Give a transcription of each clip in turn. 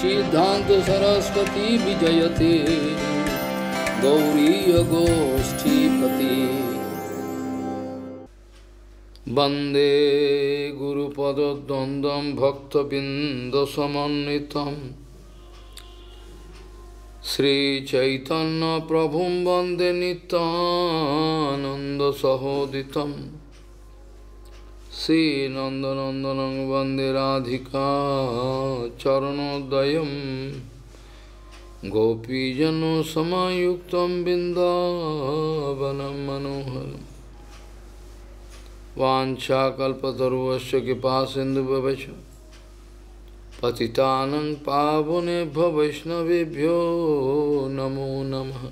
सिद्धांत सरस्वती विजयते गौरी गोष्ठीपति वंदे गुरुपद्वंद्वं भक्तबिंदसमन्वितं श्रीचैतन्य प्रभुं वंदे नित्यानन्दसहोदितं श्रीनन्दनन्दनं वंदे राधिका चरणोदयं गोपीजनसमायुक्तं बिन्दावनं मनोहरम् वाञ्छाकल्पतरुश्च कृपासिन्धुभ्यश्च पतितानं पावनेभ्यो वैष्णवेभ्यो नमो नमः।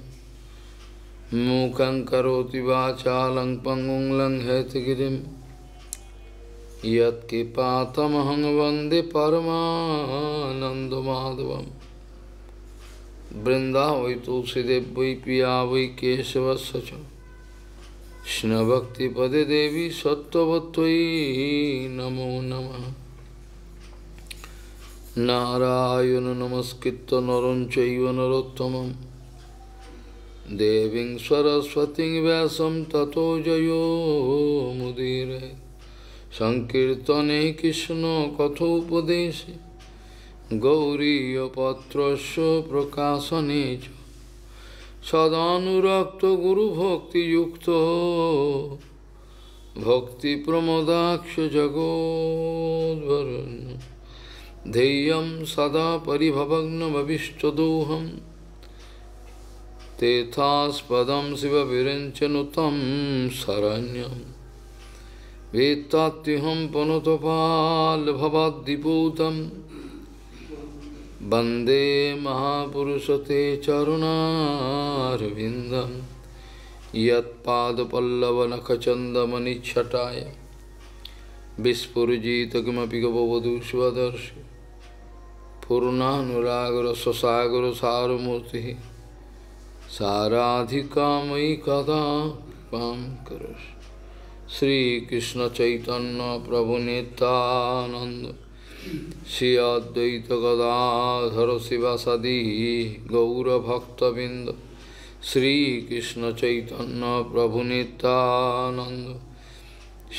मूकं करोति वाचालं पङ्गुं लङ्घयतिगिरिं यत्कृपातमहं वन्दे परमानन्दमाधवं। वृन्दावै तुलसीदेव वै पिया वै केशवस्य च कृष्णभक्तिपदे देवी सत्त्ववत्त्वयि नमो नमः। नारायण नमस्कृत्य नरं चैव नरोत्तमं देवीं सरस्वतीं व्यासं ततो जयो मुदीरये। संकीर्तने कृष्ण कथोपदेशे गौरीयपत्रस्य प्रकाशने च सदानुरक्तो गुरुभक्तियुक्तो भक्तिप्रमोदाक्ष जगोद्वरुन् ध्येयं सदा परिभवग्नमभिष्टदोहं तेथास्पदं शिवविरञ्चनुतं शरण्यं वेत्तात्युहं पुनतपाल्भवाद्दिपूतं वन्दे महापुरुषते चरुणारविन्दं यत्पादपल्लवनखचन्दमनिच्छटाय विस्फुरिजित किमपि गववधू स्वदर्शि पूर्णानुरागरससागरसारमूर्तिः साराधिकामयि कदा कृपां करोषि। श्रीकृष्ण चैतन्य प्रभु नित्यानन्द श्री अद्वैत गदाधर शिवासादि गौरभक्तबिंद श्रीकृष्ण चैतन्य प्रभु नित्यानंद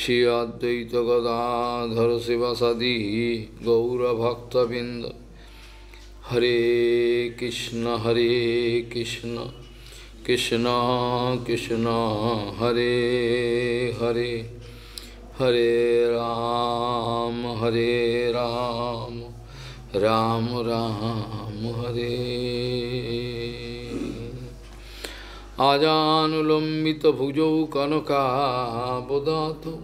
श्री अद्वैत गदाधर शिवासादि गौरभक्तबिंद। हरे कृष्ण कृष्ण कृष्ण हरे हरे हरे राम राम राम हरे। आजानुलंबित भुजौ कनकाबदातौ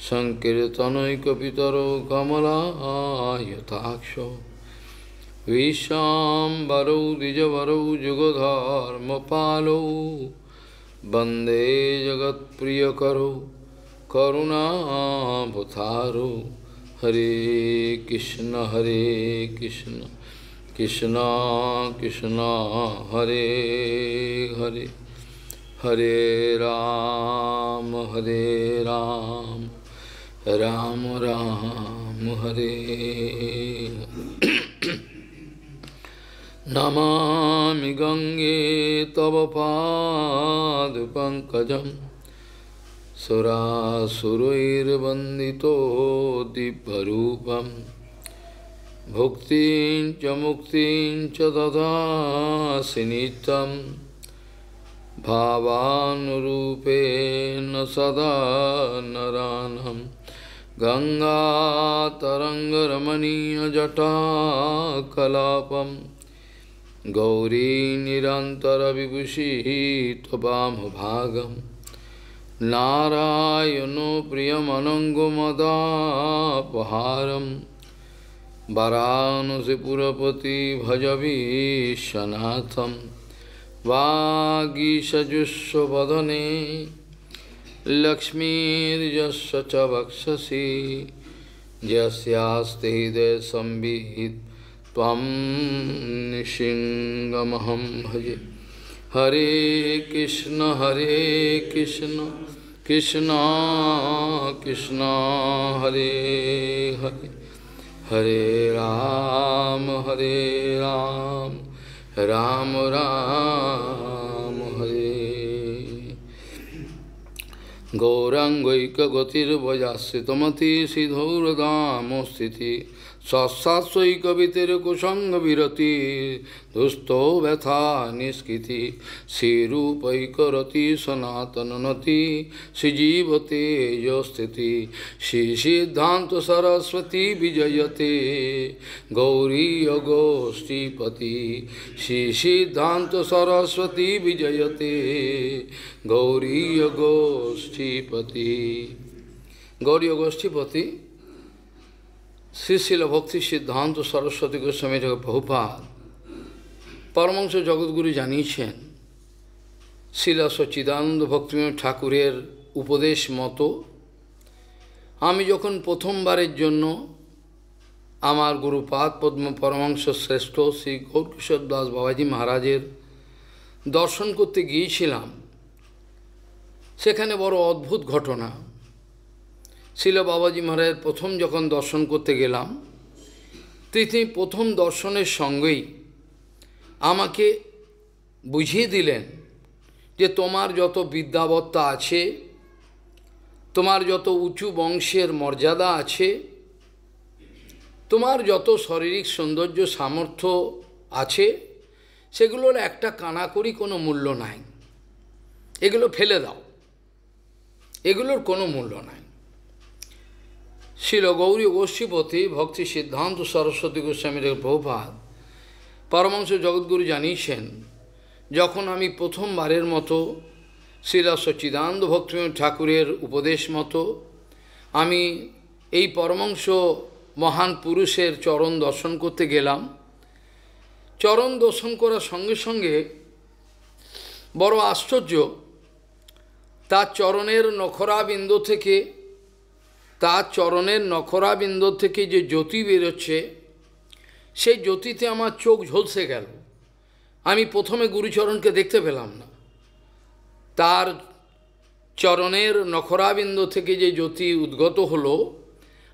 संकीर्तनैकपितरो कमलायताक्षौ विश्वाम्बरौ द्विजवरौ जुगधर्मपालौ वन्दे जगत्प्रियकरौ करुणावतारो। हरे कृष्ण कृष्ण कृष्ण हरे हरे हरे राम राम राम हरे। नमामि गंगे तव पादपङ्कजं सुरासुरैर्वन्दितो दिव्यरूपं भुक्तिं च मुक्तिं च ददासि नित्यं भावानुरूपेण सदा नरानं। गंगातरङ्गरमणीयजटाकलापं गौरी निरन्तरविभूषिः त्ववामभागं। नारायणो प्रियमनङ्गमदापहारं वरानसिपुरपति भजवीशनाथं। वागीषजुष्वदने लक्ष्मीर्यस्य च वक्षसि यस्यास्ति हृदयसंवित् त्वं नृसिंहमहं भजे। हरे Krishna Krishna Krishna Hare Hare Hare Ram, Hare Ram, Ram Ram, Hare. Gaurangaika gatir vajasitamati sidhauradamo sthiti Sasasvaika vitir kusanga virati Dusto vetha niskiti Sirupaika rati sanatananati Sijivate yosthiti Shishidhanta saraswati vijayate Gauri yagostipati Shishidhanta saraswati vijayate Gauri yagostipati Gauri yagostipati Srila Bhakti Siddhanta Saraswati Goswami Prabhupada Paramahamsa জগৎগুরু জানিয়েছেন শ্রীলা সচ্চিদানন্দ ভক্তিবিনোদ ঠাকুরের উপদেশ মতো আমি যখন প্রথমবারের জন্য আমার গুরুপাদ পদ্ম পরমহংস শ্রেষ্ঠ শ্রী গৌরকিশোর দাস বাবাজি মহারাজের দর্শন করতে গিয়েছিলাম, সেখানে বড় অদ্ভুত ঘটনা। শ্রীল বাবাজি মহারাজের প্রথম যখন দর্শন করতে গেলাম, তিনি প্রথম দর্শনের সঙ্গেই আমাকে বুঝিয়ে দিলেন যে তোমার যত বিদ্যাবত্তা আছে, তোমার যত উঁচু বংশের মর্যাদা আছে, তোমার যত শারীরিক সৌন্দর্য সামর্থ্য আছে, সেগুলোর একটা কানাকড়ি কোনো মূল্য নাই, এগুলো ফেলে দাও, এগুলোর কোনো মূল্য নাই। শ্রীল গৌরী গোষ্ঠীপতি ভক্তি সিদ্ধান্ত সরস্বতী গোস্বামী প্রভুপাদ পরমহংস জগৎগুরু জানিয়েছেন, যখন আমি প্রথমবারের মতো শ্রীলা সচ্চিদানন্দ ভক্তিবিনোদ ঠাকুরের উপদেশ মতো আমি এই পরমহংস মহান পুরুষের চরণ দর্শন করতে গেলাম, চরণ দর্শন করার সঙ্গে সঙ্গে বড় আশ্চর্য, তার চরণের নখরাবিন্দ থেকে যে জ্যোতি বেরোচ্ছে, সেই জ্যোতিতে আমার চোখ ঝলসে গেল। আমি প্রথমে গুরুচরণকে দেখতে পেলাম না, তার চরণের নখরাবিন্দ থেকে যে জ্যোতি উদ্গত হলো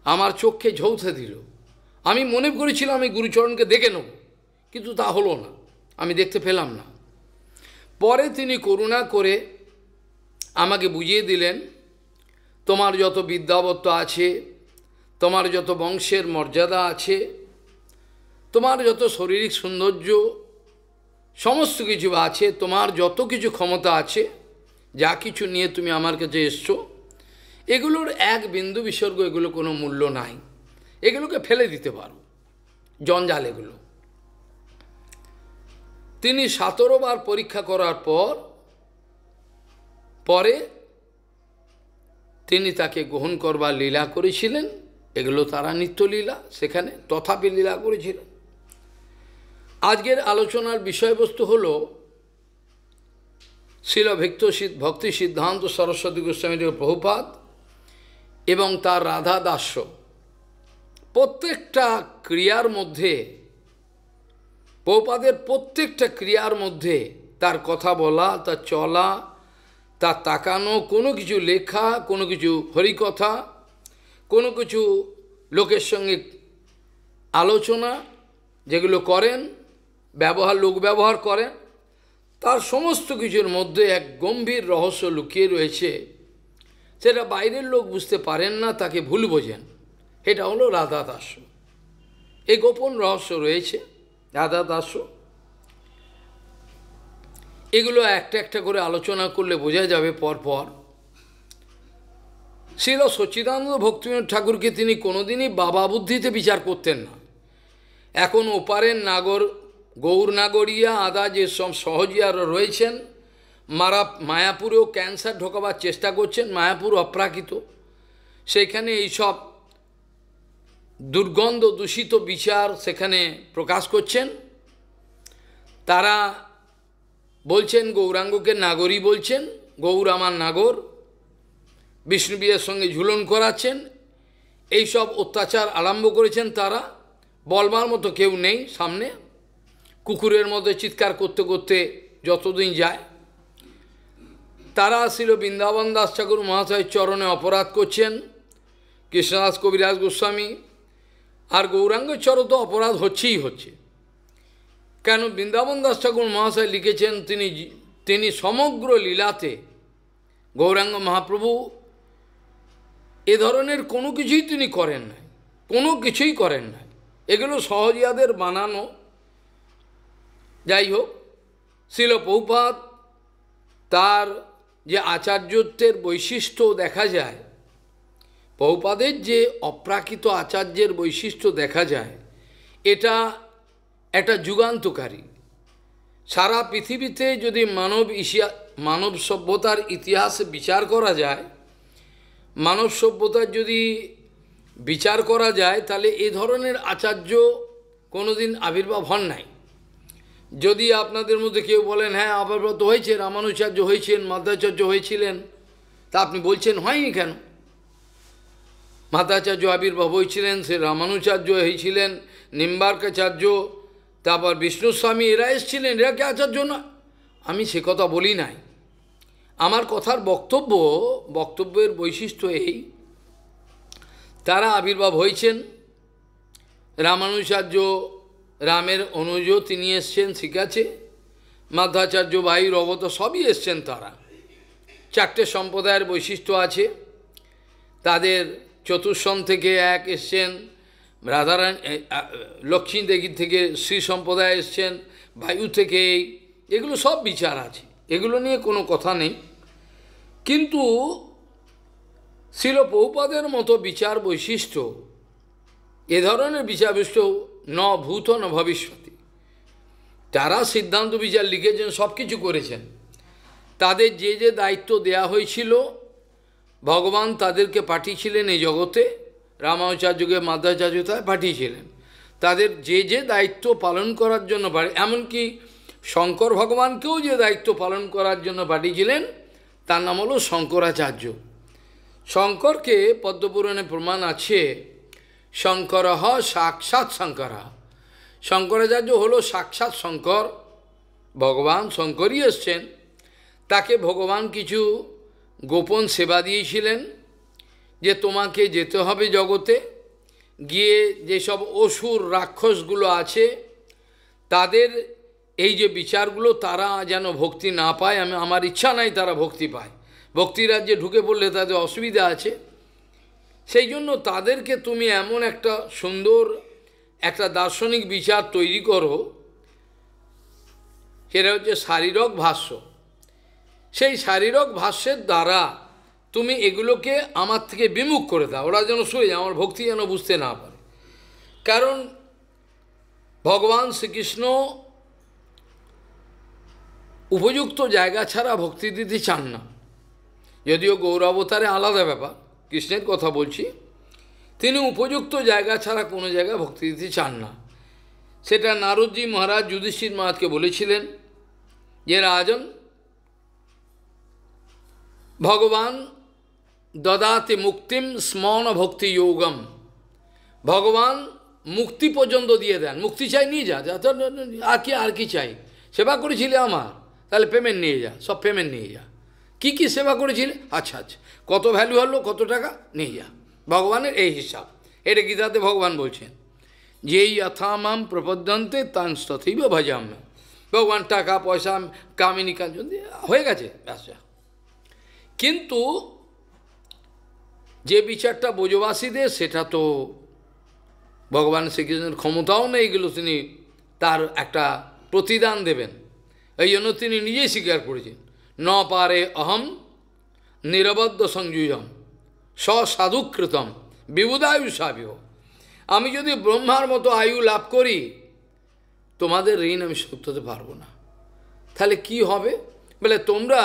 আমার চোখকে ঝলসে দিল। আমি মনে করেছিলাম আমি গুরুচরণকে দেখে নেব, কিন্তু তা হলো না, আমি দেখতে পেলাম না। পরে তিনি করুণা করে আমাকে বুঝিয়ে দিলেন, তোমার যত বিদ্যাবত্ত আছে, তোমার যত বংশের মর্যাদা আছে, তোমার যত শারীরিক সৌন্দর্য সমস্ত কিছু আছে, তোমার যত কিছু ক্ষমতা আছে, যা কিছু নিয়ে তুমি আমার কাছে এসছো, এগুলোর এক বিন্দু বিসর্গ, এগুলো কোনো মূল্য নাই, এগুলোকে ফেলে দিতে পারো, জঞ্জাল এগুলো। তিনি 17 বার পরীক্ষা করার পরে তিনি তাকে গ্রহণ করবার লীলা করেছিলেন। এগুলো তারা নিত্যলীলা, সেখানে তথাপি লীলা করেছিলেন। আজকের আলোচনার বিষয়বস্তু হল শ্রীল ভক্তি সিদ্ধান্ত সরস্বতী গোস্বামী প্রভুপাদ এবং তার রাধা দাস্য। প্রত্যেকটা ক্রিয়ার মধ্যে, প্রভুপাদের প্রত্যেকটা ক্রিয়ার মধ্যে তার কথা বলা, তার চলা, তার তাকানো, কোনো কিছু লেখা, কোনো কিছু হরিকথা, কোনো কিছু লোকের সঙ্গে আলোচনা যেগুলো করেন, লোক ব্যবহার করেন, তার সমস্ত কিছুর মধ্যে এক গম্ভীর রহস্য লুকিয়ে রয়েছে, সেটা বাইরের লোক বুঝতে পারেন না, তাকে ভুল বোঝেন। এটা হলো রাধা দাস্য। এই গোপন রহস্য রয়েছে রাধা দাস্য। এগুলো একটা একটা করে আলোচনা করলে বোঝা যাবে পরপর। শ্রীল সচ্চিদানন্দ ভক্তিবিনোদ ঠাকুরকে তিনি কোনোদিনই বাবা বুদ্ধিতে বিচার করতেন না। এখন ওপারের গৌর নাগরিয়া আদা যে সব সহজিয়ারা রয়েছেন, মায়াপুরেও ক্যান্সার ঢোকাবার চেষ্টা করছেন, মায়াপুর অপ্রাকৃত, সেখানে এইসব দুর্গন্ধ দূষিত বিচার সেখানে প্রকাশ করছেন। তারা বলছেন গৌরাঙ্গকে নাগরী বলছেন, গৌর আমার নাগর, বিষ্ণুবিয়ের সঙ্গে ঝুলন করাচ্ছেন, এইসব অত্যাচার আরম্ভ করেছেন। তারা বলবার মতো কেউ নেই সামনে, কুকুরের মতো চিৎকার করতে করতে যতদিন যায়। তারা ছিল বৃন্দাবন দাস ঠাকুর মহাশয়ের চরণে অপরাধ করছেন, কৃষ্ণদাস কবিরাজ গোস্বামী আর গৌরাঙ্গচর তো অপরাধ হচ্ছেই হচ্ছে। কেন বৃন্দাবন দাস ঠাকুর মহাশয় লিখেছেন, তিনি সমগ্র লীলাতে গৌরাঙ্গ মহাপ্রভু এ ধরনের কোনো কিছুই তিনি করেন নাই, কোনো কিছুই করেন নাই, এগুলো সহজিয়াদের বানানো। যাই হোক, শিল প্রভুপাদ তার যে আচার্যত্বের বৈশিষ্ট্য দেখা যায়, প্রভুপাদের যে অপ্রাকৃত আচার্যের বৈশিষ্ট্য দেখা যায়, এটা একটা যুগান্তকারী। সারা পৃথিবীতে যদি মানব সভ্যতার ইতিহাস বিচার করা যায়, মানব সভ্যতার যদি বিচার করা যায়, তাহলে এই ধরনের আচার্য কোনোদিন আবির্ভাব হন নাই। যদি আপনাদের মধ্যে কেউ বলেন হ্যাঁ আবির্ভাব তো হয়েছে, রামানুচার্য হয়েছেন, মাধ্বাচার্য হয়েছিলেন, তা আপনি বলছেন হয়নি কেন? মাধ্বাচার্য আবির্ভাব হয়েছিলেন, সে রামানুচার্য হয়েছিলেন, নিম্বার্কাচার্য, তারপর বিষ্ণুস্বামী, এরা এসেছিলেন, এরা কি আচার্য না? আমি সে কথা বলি নাই। আমার কথার বক্তব্যের বৈশিষ্ট্য এই, তারা আবির্ভাব হয়েছেন। রামানুচার্য রামের অনুজ, তিনি এসছেন, ঠিক আছে। মাধ্বাচার্য ভাইয়ের অবত সবই এসছেন তারা। চারটে সম্প্রদায়ের বৈশিষ্ট্য আছে তাদের। চতুর্সন থেকে এক এসছেন, রাধারানী লক্ষ্মী দেবী থেকে শ্রী সম্প্রদায় এসছেন, বায়ু থেকে, এগুলো সব বিচার আছে, এগুলো নিয়ে কোনো কথা নেই। কিন্তু শিল প্রভুপাদের মতো বিচার বৈশিষ্ট্য, এ ধরনের বিচার বৈশিষ্ট্য ন ভূত ন ভবিষ্যতি। তারা সিদ্ধান্ত বিচার লিখেছেন, সব কিছু করেছেন। তাদের যে যে দায়িত্ব দেয়া হয়েছিল, ভগবান তাদেরকে পাঠিয়েছিলেন এই জগতে, রামানুচার্যকে মাধ্বাচার্য পাঠিয়েছিলেন। তাদের যে যে দায়িত্ব পালন করার জন্য, এমনকি শঙ্কর ভগবানকেও যে দায়িত্ব পালন করার জন্য পাঠিয়েছিলেন, তার নাম হলো শঙ্করাচার্য। শঙ্করকে পদ্মপুরাণে প্রমাণ আছে, শঙ্কর সাক্ষাৎ শঙ্কর। শঙ্করাচার্য হলো সাক্ষাৎ শঙ্কর, ভগবান শঙ্করই এসছেন। তাকে ভগবান কিছু গোপন সেবা দিয়েছিলেন, যে তোমাকে যেতে হবে জগতে, গিয়ে যেসব অসুর রাক্ষসগুলো আছে তাদের এই যে বিচারগুলো, তারা যেন ভক্তি না পায়, আমার ইচ্ছা নাই তারা ভক্তি পায়। ভক্তি রাজ্যে ঢুকে পড়লে তাদের অসুবিধা আছে, সেই জন্য তাদেরকে তুমি এমন একটা সুন্দর একটা দার্শনিক বিচার তৈরি করো, সেটা হচ্ছে শারীরক ভাষ্য। সেই শারীরক ভাষ্যের দ্বারা তুমি এগুলোকে আমার থেকে বিমুখ করে দাও, ওরা যেন সরে যায়, আমার ভক্তি যেন বুঝতে না পারে। কারণ ভগবান শ্রীকৃষ্ণ উপযুক্ত জায়গা ছাড়া ভক্তি দিতে চান না। যদিও গৌরাবতারে আলাদা ব্যাপার, কৃষ্ণের কথা বলছি, তিনি উপযুক্ত জায়গা ছাড়া কোনো জায়গায় ভক্তি দিতে চান না। সেটা নারদজি মহারাজ যুধিষ্ঠির মহারাজকে বলেছিলেন যে রাজন, ভগবান দদাতে মুক্তিম স্মরণ ভক্তি যোগম। ভগবান মুক্তি পর্যন্ত দিয়ে দেন, মুক্তি চাই নিয়ে যা, আর কি চাই, সেবা করেছিলে আমার, তাহলে পেমেন্ট নিয়ে যা, সব পেমেন্ট নিয়ে যা। কি কি সেবা করেছিলে, আচ্ছা আচ্ছা, কত ভ্যালু হলো, কত টাকা, নিয়ে যা। ভগবানের এই হিসাব, এটা গীতাতে ভগবান বলছেন, যেই যথামাম প্রপদ্যন্তে তান তথৈব ভজাম। ভগবান টাকা পয়সা কামিনী কাঞ্চন দিয়ে হয়ে গেছে, ব্যবসা। কিন্তু যে বিচারটা ব্রজবাসীদের, সেটা তো ভগবান শ্রীকৃষ্ণের ক্ষমতাও নেই, এগুলো তিনি তার একটা প্রতিদান দেবেন। এই জন্য তিনি নিজেই স্বীকার করেছেন, ন পারে অহম নিরবদ্ধ সংযুজম সাধুকৃতম বিবুধায়ুষাবিহ। আমি যদি ব্রহ্মার মতো আয়ু লাভ করি, তোমাদের ঋণ আমি শোধ করতে পারবো না। তাহলে কি হবে? বলে তোমরা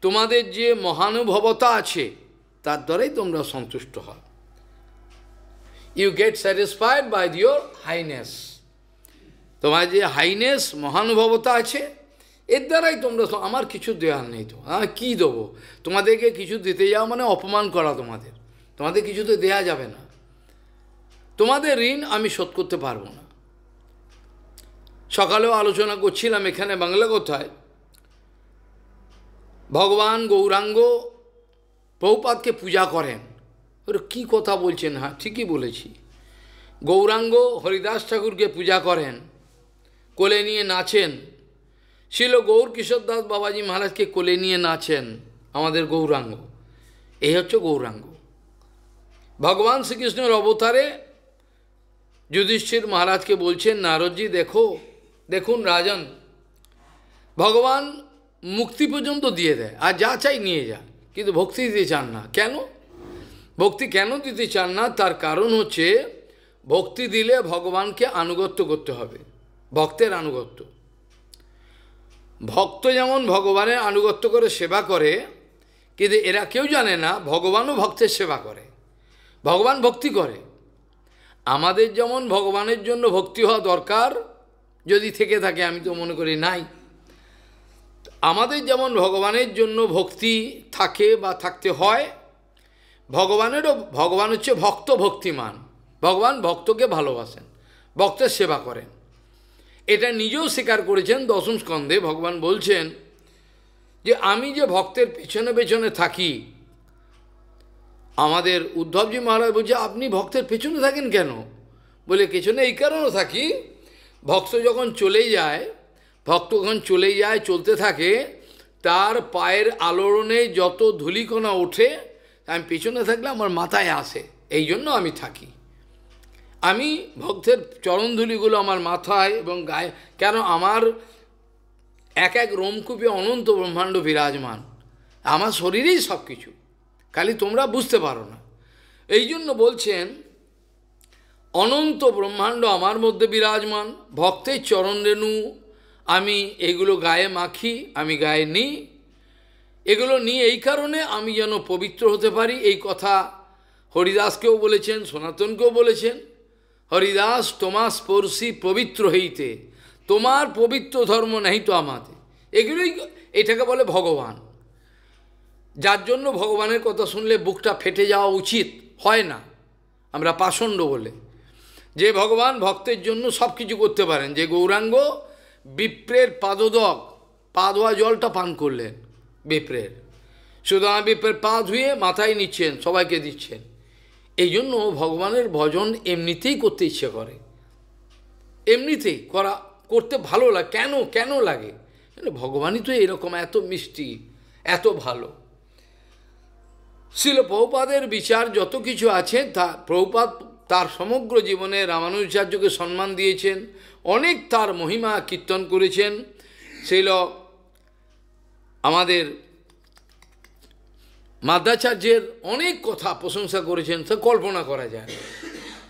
তোমাদের যে মহানুভবতা আছে তার দ্বারাই তোমরা সন্তুষ্ট হও। You get satisfied by your highness. তোমার যে হাইনেস মহানুভবতা আছে, এর দ্বারাই তোমরা, আমার কিছু দেওয়ার নেই, তো আমি কী দেবো? তোমাদেরকে কিছু দিতে যাও মানে অপমান করা, তোমাদের কিছুতে দেয়া যাবে না, তোমাদের ঋণ আমি শোধ করতে পারবো না। সকালেও আলোচনা করছিলাম এখানে বাংলা কথায়, ভগবান গৌরাঙ্গ প্রভুপাদকে পূজা করেন। ওরা কী কথা বলছেন? হ্যাঁ ঠিকই বলেছি, গৌরাঙ্গ হরিদাস ঠাকুরকে পূজা করেন, কোলে নিয়ে নাচেন, ছিল গৌর কিশোর দাস বাবাজি মহারাজকে কোলে নিয়ে নাচেন আমাদের গৌরাঙ্গ। এই হচ্ছে গৌরাঙ্গ। ভগবান শ্রীকৃষ্ণের অবতারে যুধিষ্ঠির মহারাজকে বলছেন, নারদজি দেখো, দেখুন রাজন, ভগবান মুক্তি পর্যন্ত দিয়ে দেয়, আর যা চাই নিয়ে যায়, কিন্তু ভক্তি দিতে চান না। কেন? ভক্তি কেন দিতে চান না? তার কারণ হচ্ছে, ভক্তি দিলে ভগবানকে আনুগত্য করতে হবে, ভক্তের আনুগত্য। ভক্ত যেমন ভগবানের আনুগত্য করে সেবা করে, কিন্তু এরা কেউ জানে না ভগবানও ভক্তের সেবা করে, ভগবান ভক্তি করে। আমাদের যেমন ভগবানের জন্য ভক্তি হওয়া দরকার, যদি থেকে থাকে, আমি তো মনে করি নাই। আমাদের যেমন ভগবানের জন্য ভক্তি থাকে বা থাকতে হয়, ভগবান হচ্ছে ভক্ত ভক্তিমান। ভগবান ভক্তকে ভালোবাসেন, ভক্তের সেবা করেন। এটা নিজেও স্বীকার করেছেন দশম স্কন্ধে। ভগবান বলছেন যে আমি যে ভক্তের পেছনে পেছনে থাকি, আমাদের উদ্ধবজি মহারাজ বলছে আপনি ভক্তের পেছনে থাকেন কেন? বলে পেছনে এই কারণে থাকি, ভক্ত যখন চলে যায়, চলতে থাকে, তার পায়ের আলোড়নে যত ধূলিকণা ওঠে, আমি পেছনে থাকলে আমার মাথায় আসে, এই জন্য আমি থাকি। আমি ভক্তের চরণধূলিগুলো আমার মাথায় এবং গায়ে, কেন আমার এক এক রোমকূপে অনন্ত ব্রহ্মাণ্ড বিরাজমান, আমার শরীরেই সব কিছু, খালি তোমরা বুঝতে পারো না। এই জন্য বলছেন অনন্ত ব্রহ্মাণ্ড আমার মধ্যে বিরাজমান, ভক্তের চরণ রেণু আমি এগুলো গায়ে মাখি, আমি গায়ে নিই, এগুলো নিয়ে এই কারণে আমি যেন পবিত্র হতে পারি। এই কথা হরিদাসকেও বলেছেন, সনাতনকেও বলেছেন, হরিদাস তোমার স্পর্শী পবিত্র হইতে, তোমার পবিত্র ধর্ম নেই তো আমাদের। এগুলোই, এটাকে বলে ভগবান, যার জন্য ভগবানের কথা শুনলে বুকটা ফেটে যাওয়া উচিত হয় না। আমরা পাষণ্ড বলে, যে ভগবান ভক্তের জন্য সব কিছু করতে পারেন। যে গৌরাঙ্গ বিপ্রের পাদোদক, পা ধোয়া জলটা পান করলেন বিপ্রের, সুতরাং বিপ্রের পা ধুয়ে মাথায় নিচ্ছেন, সবাইকে দিচ্ছেন। এই জন্য ভগবানের ভজন এমনিতেই করতে ইচ্ছে করে, এমনিতেই করতে ভালো লাগে। কেন লাগে? ভগবানই তো এরকম, এত মিষ্টি, এত ভালো। শ্রীল প্রভুপাদের বিচার যত কিছু আছে, প্রভুপাদ তার সমগ্র জীবনে রামানুজাচার্যকে সম্মান দিয়েছেন, অনেক তার মহিমা কীর্তন করেছেন। শ্রীল আমাদের মাধ্বাচার্যের অনেক কথা প্রশংসা করেছেন, তা কল্পনা করা যায়।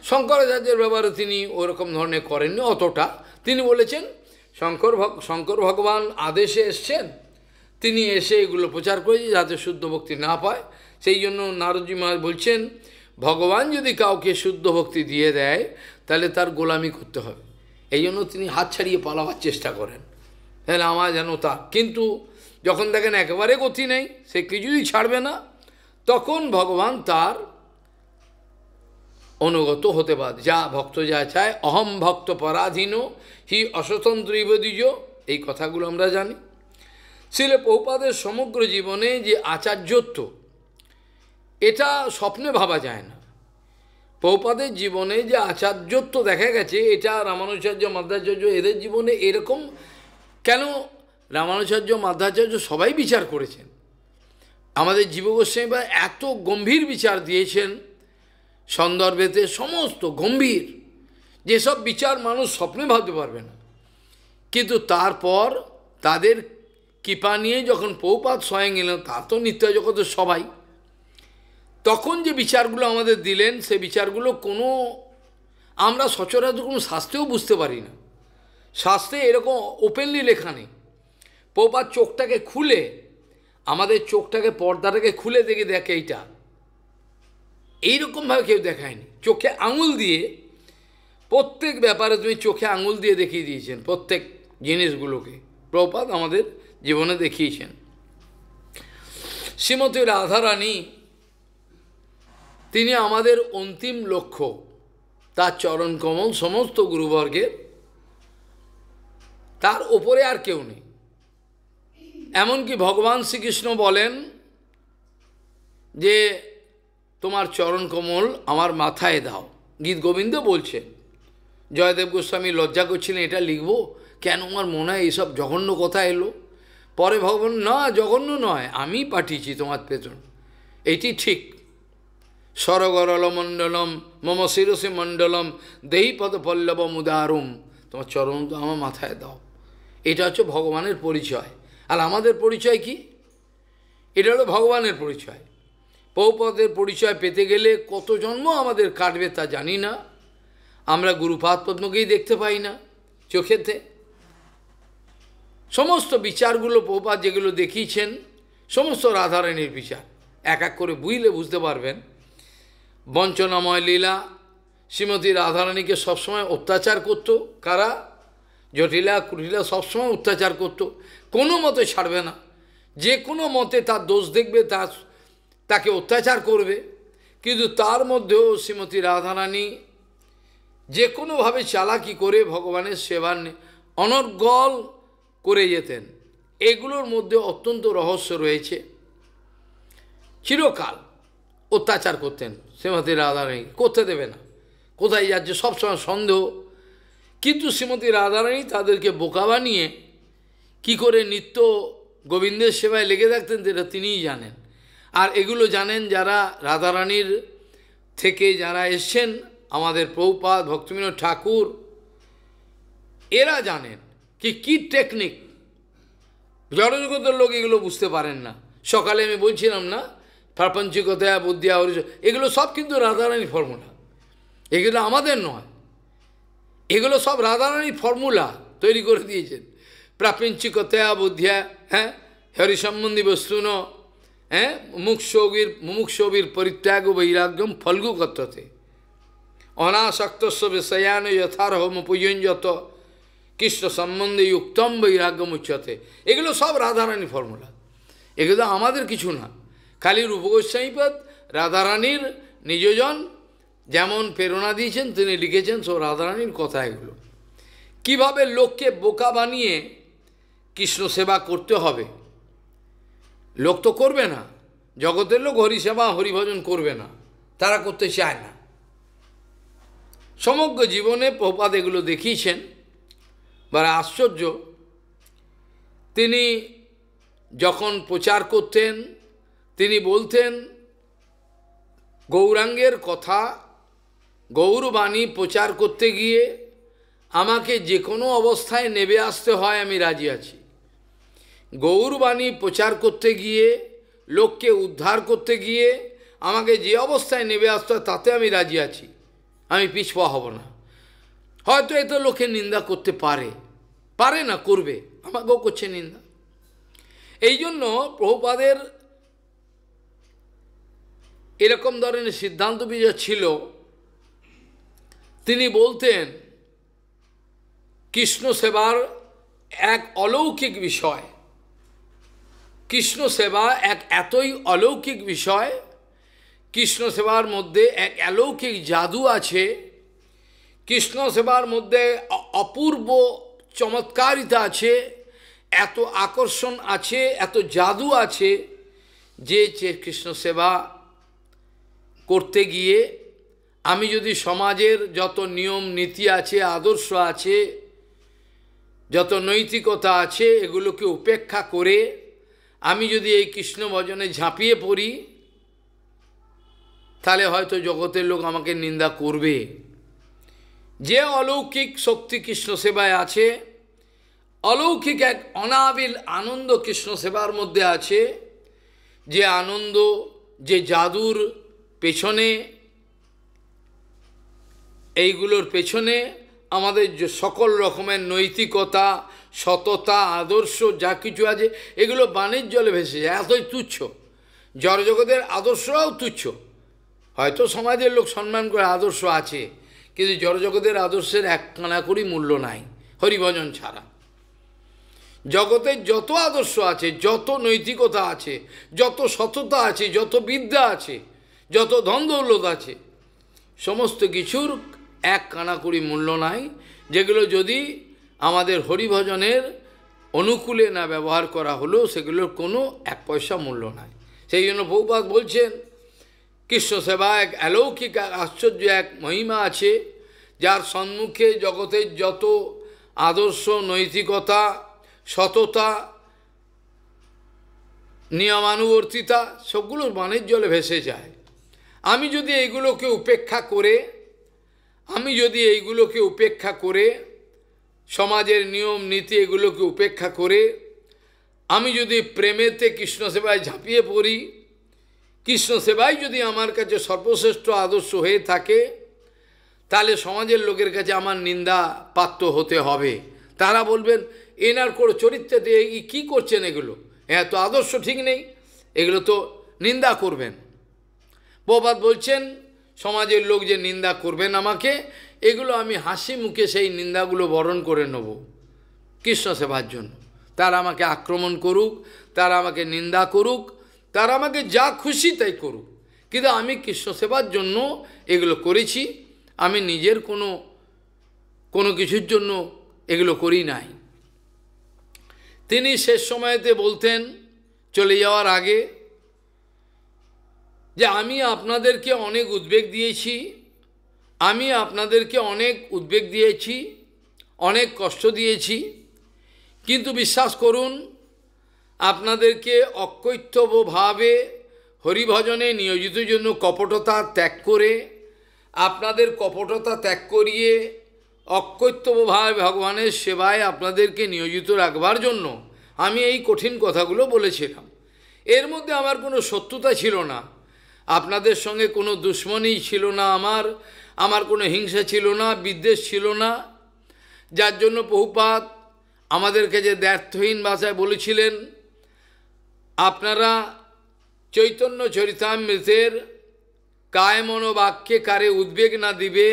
শঙ্করাচার্যের ব্যাপারে তিনি ওরকম ধরনের করেননি অতটা। তিনি বলেছেন শঙ্কর ভগবান আদেশে এসছেন, তিনি এসে এগুলো প্রচার করেছেন যাতে শুদ্ধ ভক্তি না পায়। সেই জন্য নারদজি মহারাজ বলছেন, ভগবান যদি কাউকে শুদ্ধ ভক্তি দিয়ে দেয়, তাহলে তার গোলামি করতে হবে। এই জন্য তিনি হাত ছাড়িয়ে পালাবার চেষ্টা করেন, তাহলে আমার যেন তা। কিন্তু যখন দেখেন একেবারে গতি নেই, সে কিছুই ছাড়বে না, তখন ভগবান তার অনুগত হতে পারে। যা ভক্ত যা চায়, অহম ভক্ত পরাধীন হি অস্বতন্ত্রীব দ্বিজ, এই কথাগুলো আমরা জানি। শ্রীল প্রভুপাদের সমগ্র জীবনে যে আচার্যত্ব, এটা স্বপ্নে ভাবা যায় না। প্রভুপাদের জীবনে যে আচার্যত্ব দেখা গেছে, এটা রামানুজাচার্য, মাধ্বাচার্য এদের জীবনে এরকম কেন? রামানুজাচার্য, মাধ্বাচার্য সবাই বিচার করেছেন। আমাদের জীবগোস্বামী বা এত গম্ভীর বিচার দিয়েছেন সন্দর্ভেতে, সমস্ত গম্ভীর, যেসব বিচার মানুষ স্বপ্নে ভাবতে পারবে না। কিন্তু তারপর তাদের কৃপা নিয়ে যখন প্রভুপাদ স্বয়ং এলেন, তা তো নিত্য জগতের সবাই, তখন যে বিচারগুলো আমাদের দিলেন, সে বিচারগুলো আমরা সচরাচর কোনো শাস্ত্রেও বুঝতে পারি না। শাস্ত্রে এরকম ওপেনলি লেখা নেই। প্রভুপাদ চোখটাকে খুলে, আমাদের চোখটাকে, পর্দাটাকে খুলে দেখে এইটা, এইরকমভাবে কেউ দেখায়নি। চোখে আঙুল দিয়ে প্রত্যেক ব্যাপারে তুমি চোখে আঙুল দিয়ে দেখিয়ে দিয়েছেন, প্রত্যেক জিনিসগুলোকে প্রভুপাদ আমাদের জীবনে দেখিয়েছেন। শ্রীমতী রাধারানী, তিনি আমাদের অন্তিম লক্ষ্য, তার চরণ কমল সমস্ত গুরুবর্গের, তার ওপরে আর কেউ নেই। এমনকি ভগবান শ্রীকৃষ্ণ বলেন যে তোমার চরণ কমল আমার মাথায় দাও, গীত গোবিন্দ বলছেন। জয়দেব গোস্বামী লজ্জা করছিলেন, এটা লিখব কেন, আমার মনে হয় এইসব জঘন্য কথা এলো। পরে ভগবান, না জঘন্য নয়, আমি পাঠিয়েছি তোমার পেতন, এইটি ঠিক। সরগরল মণ্ডলম মম শিরসি মণ্ডলম দেহি পদ পল্লব মুদারুম, তোমার চরণ তো আমার মাথায় দাও। এটা হচ্ছে ভগবানের পরিচয়। আর আমাদের পরিচয় কি? এটা হলো ভগবানের পরিচয়। পৌপদের পরিচয় পেতে গেলে কত জন্ম আমাদের কাটবে তা জানি না। আমরা গুরুপাদ পদ্মকেই দেখতে পাই না চোখেতে। সমস্ত বিচারগুলো পৌপাদ যেগুলো দেখিয়েছেন, সমস্ত রাধারানীর বিচার এক এক করে বুঝলে বুঝতে পারবেন। বঞ্চনাময় লীলা, শ্রীমতী রাধারানীকে সবসময় অত্যাচার করত কারা? জটিলা কুটিলা সবসময় অত্যাচার করত, কোনো মতে ছাড়বে না। যে কোনো মতে তার দোষ দেখবে, তাকে অত্যাচার করবে। কিন্তু তার মধ্যেও শ্রীমতী রাধারানী যে কোনোভাবে চালাকি করে ভগবানের সেবার অনর্গল করে যেতেন। এগুলোর মধ্যে অত্যন্ত রহস্য রয়েছে। চিরকাল অত্যাচার করতেন শ্রীমতী রাধারানী, করতে দেবে না, কোথায় যাচ্ছে সবসময় সন্দেহ। কিন্তু শ্রীমতী রাধারানী তাদেরকে বোকা বানিয়ে কী করে নিত্য গোবিন্দের সেবায় লেগে থাকতেন যেটা তিনিই জানেন। আর এগুলো জানেন যারা রাধারানীর থেকে যারা এসছেন, আমাদের প্রভুপাদ ভক্তিবিনোদ ঠাকুর, এরা জানেন কি টেকনিক। জড়জগতের লোক এগুলো বুঝতে পারেন না। সকালে আমি বলছিলাম না, প্রাপঞ্চিকতা বুদ্ধিয়া এগুলো সব কিন্তু রাধারানীর ফর্মুলা, এগুলো আমাদের নয়। এগুলো সব রাধারানীর ফর্মুলা তৈরি করে দিয়েছেন। প্রাপঞ্চিকতা বুদ্ধিয়া, হ্যাঁ, হরি সম্বন্ধী বস্তুন, হ্যাঁ, মুমুক্ষোবীর পরিত্যাগ বৈরাগ্যম ফলগু কথ্যতে অনাসক্তস্ব বিষয়ান যথারহম পূজঞ্জত কৃষ্ণ সম্বন্ধে উক্তম বৈরাগ্যম উচ্চতে। এগুলো সব রাধারানীর ফর্মুলা, এগুলো আমাদের কিছু না। খালি রূপগোস্বামীপদ রাধারানীর নিজজন যেমন প্রেরণা দিয়েছেন, তিনি লিখেছেন সব রাধারানীর কথা। এগুলো কিভাবে লোককে বোকা বানিয়ে কৃষ্ণ সেবা করতে হবে। লোক তো করবে না, জগতের লোক হরিসেবা হরিভজন করবে না, তারা করতে চায় না। সমগ্র জীবনে প্রভুপাদ এগুলো দেখিয়েছেন। বড় আশ্চর্য, তিনি যখন প্রচার করতেন, তিনি বলতেন গৌরাঙ্গের কথা, গৌরবাণী প্রচার করতে গিয়ে আমাকে যে কোনো অবস্থায় নেবে আসতে হয়, আমি রাজি আছি। গৌরবাণী প্রচার করতে গিয়ে, লোককে উদ্ধার করতে গিয়ে আমাকে যে অবস্থায় নেবে আসতে হয় তাতে আমি রাজি আছি, আমি পিছপা হব না। হয়তো এত লোকের নিন্দা করতে পারে না, করবে, আমাকেও করছে নিন্দা। এই জন্য প্রভুপাদের এরকম ধরনের সিদ্ধান্ত বিজয় ছিল। তিনি বলতেন কৃষ্ণ সেবার এক অলৌকিক বিষয়, কৃষ্ণ সেবা এক এতই অলৌকিক বিষয়, কৃষ্ণ সেবার মধ্যে এক অলৌকিক জাদু আছে, কৃষ্ণ সেবার মধ্যে অপূর্ব চমৎকারিতা আছে, এত আকর্ষণ আছে, এত জাদু আছে, যে কৃষ্ণ সেবা করতে গিয়ে আমি যদি সমাজের যত নিয়ম নীতি আছে, আদর্শ আছে, যত নৈতিকতা আছে, এগুলোকে উপেক্ষা করে আমি যদি এই কৃষ্ণ ভজনে ঝাঁপিয়ে পড়ি, তাহলে হয়তো জগতের লোক আমাকে নিন্দা করবে। যে অলৌকিক শক্তি কৃষ্ণ সেবায় আছে, অলৌকিক এক অনাবিল আনন্দ কৃষ্ণ সেবার মধ্যে আছে, যে আনন্দ, যে জাদুর পেছনে, এইগুলোর পেছনে আমাদের যে সকল রকমের নৈতিকতা, সততা, আদর্শ যা কিছু আছে, এগুলো বাণের জলে ভেসে যায়, এতই তুচ্ছ। জড়জগতের আদর্শরাও তুচ্ছ। হয়তো সমাজের লোক সম্মান করে আদর্শ আছে, কিন্তু জড়জগতের আদর্শের এক কানাকড়ি মূল্য নাই হরিভজন ছাড়া। জগতের যত আদর্শ আছে, যত নৈতিকতা আছে, যত সততা আছে, যত বিদ্যা আছে, যত ধন দৌলত আছে, সমস্ত কিছুর এক কানাকড়ি মূল্য নাই, যেগুলো যদি আমাদের হরিভজনের অনুকূলে না ব্যবহার করা হলো, সেগুলোর কোনো এক পয়সা মূল্য নাই। সেই জন্য প্রভুপাদ বলছেন কৃষ্ণ সেবা এক অলৌকিক আশ্চর্য এক মহিমা আছে, যার সম্মুখে জগতের যত আদর্শ, নৈতিকতা, সততা, নিয়মানুবর্তিতা সবগুলো বানের জলে ভেসে যায়। আমি যদি এইগুলোকে উপেক্ষা করে সমাজের নিয়ম নীতি এগুলোকে উপেক্ষা করে আমি যদি প্রেমেতে কৃষ্ণ সেবায় ঝাঁপিয়ে পড়ি, কৃষ্ণ সেবাই যদি আমার কাছে সর্বশ্রেষ্ঠ আদর্শ হয়ে থাকে, তাহলে সমাজের লোকের কাছে আমার নিন্দা পাত্র হতে হবে। তারা বলবেন এনার কোনো চরিত্রে কী করছেন, এগুলো তো আদর্শ ঠিক নেই, এগুলো তো নিন্দা করবেন। প্রভুপাদ বলছেন সমাজের লোক যে নিন্দা করবেন আমাকে, এগুলো আমি হাসি মুখে সেই নিন্দাগুলো বরণ করে নেব কৃষ্ণ সেবার জন্য। তারা আমাকে আক্রমণ করুক, তারা আমাকে নিন্দা করুক, তারা আমাকে যা খুশি তাই করুক, কিন্তু আমি কৃষ্ণ সেবার জন্য এগুলো করেছি। আমি নিজের কোনো কিছুর জন্য এগুলো করি নাই। তিনি শেষ সময়তে বলতেন চলে যাওয়ার আগে যে আমি আপনাদেরকে অনেক উদ্বেগ দিয়েছি, অনেক কষ্ট দিয়েছি, কিন্তু বিশ্বাস করুন আপনাদেরকে অকৈতব্যভাবে হরিভজনে নিয়োজিত জন্য কপটতা ত্যাগ করে, আপনাদের কপটতা ত্যাগ করিয়ে অকৈতব্যভাবে ভগবানের সেবায় আপনাদেরকে নিয়োজিত রাখবার জন্য আমি এই কঠিন কথাগুলো বলেছিলাম। এর মধ্যে আমার কোনো শত্রুতা ছিল না, আপনাদের সঙ্গে কোনো দুশ্মনী ছিল না, আমার কোনো হিংসা ছিল না, বিদ্বেষ ছিল না, যার জন্য প্রভুপাদ আমাদেরকে যে দ্ব্যর্থহীন ভাষায় বলেছিলেন আপনারা চৈতন্য চরিতামৃতের কায় মনোবাক্যে কারে উদ্বেগ না দিবে,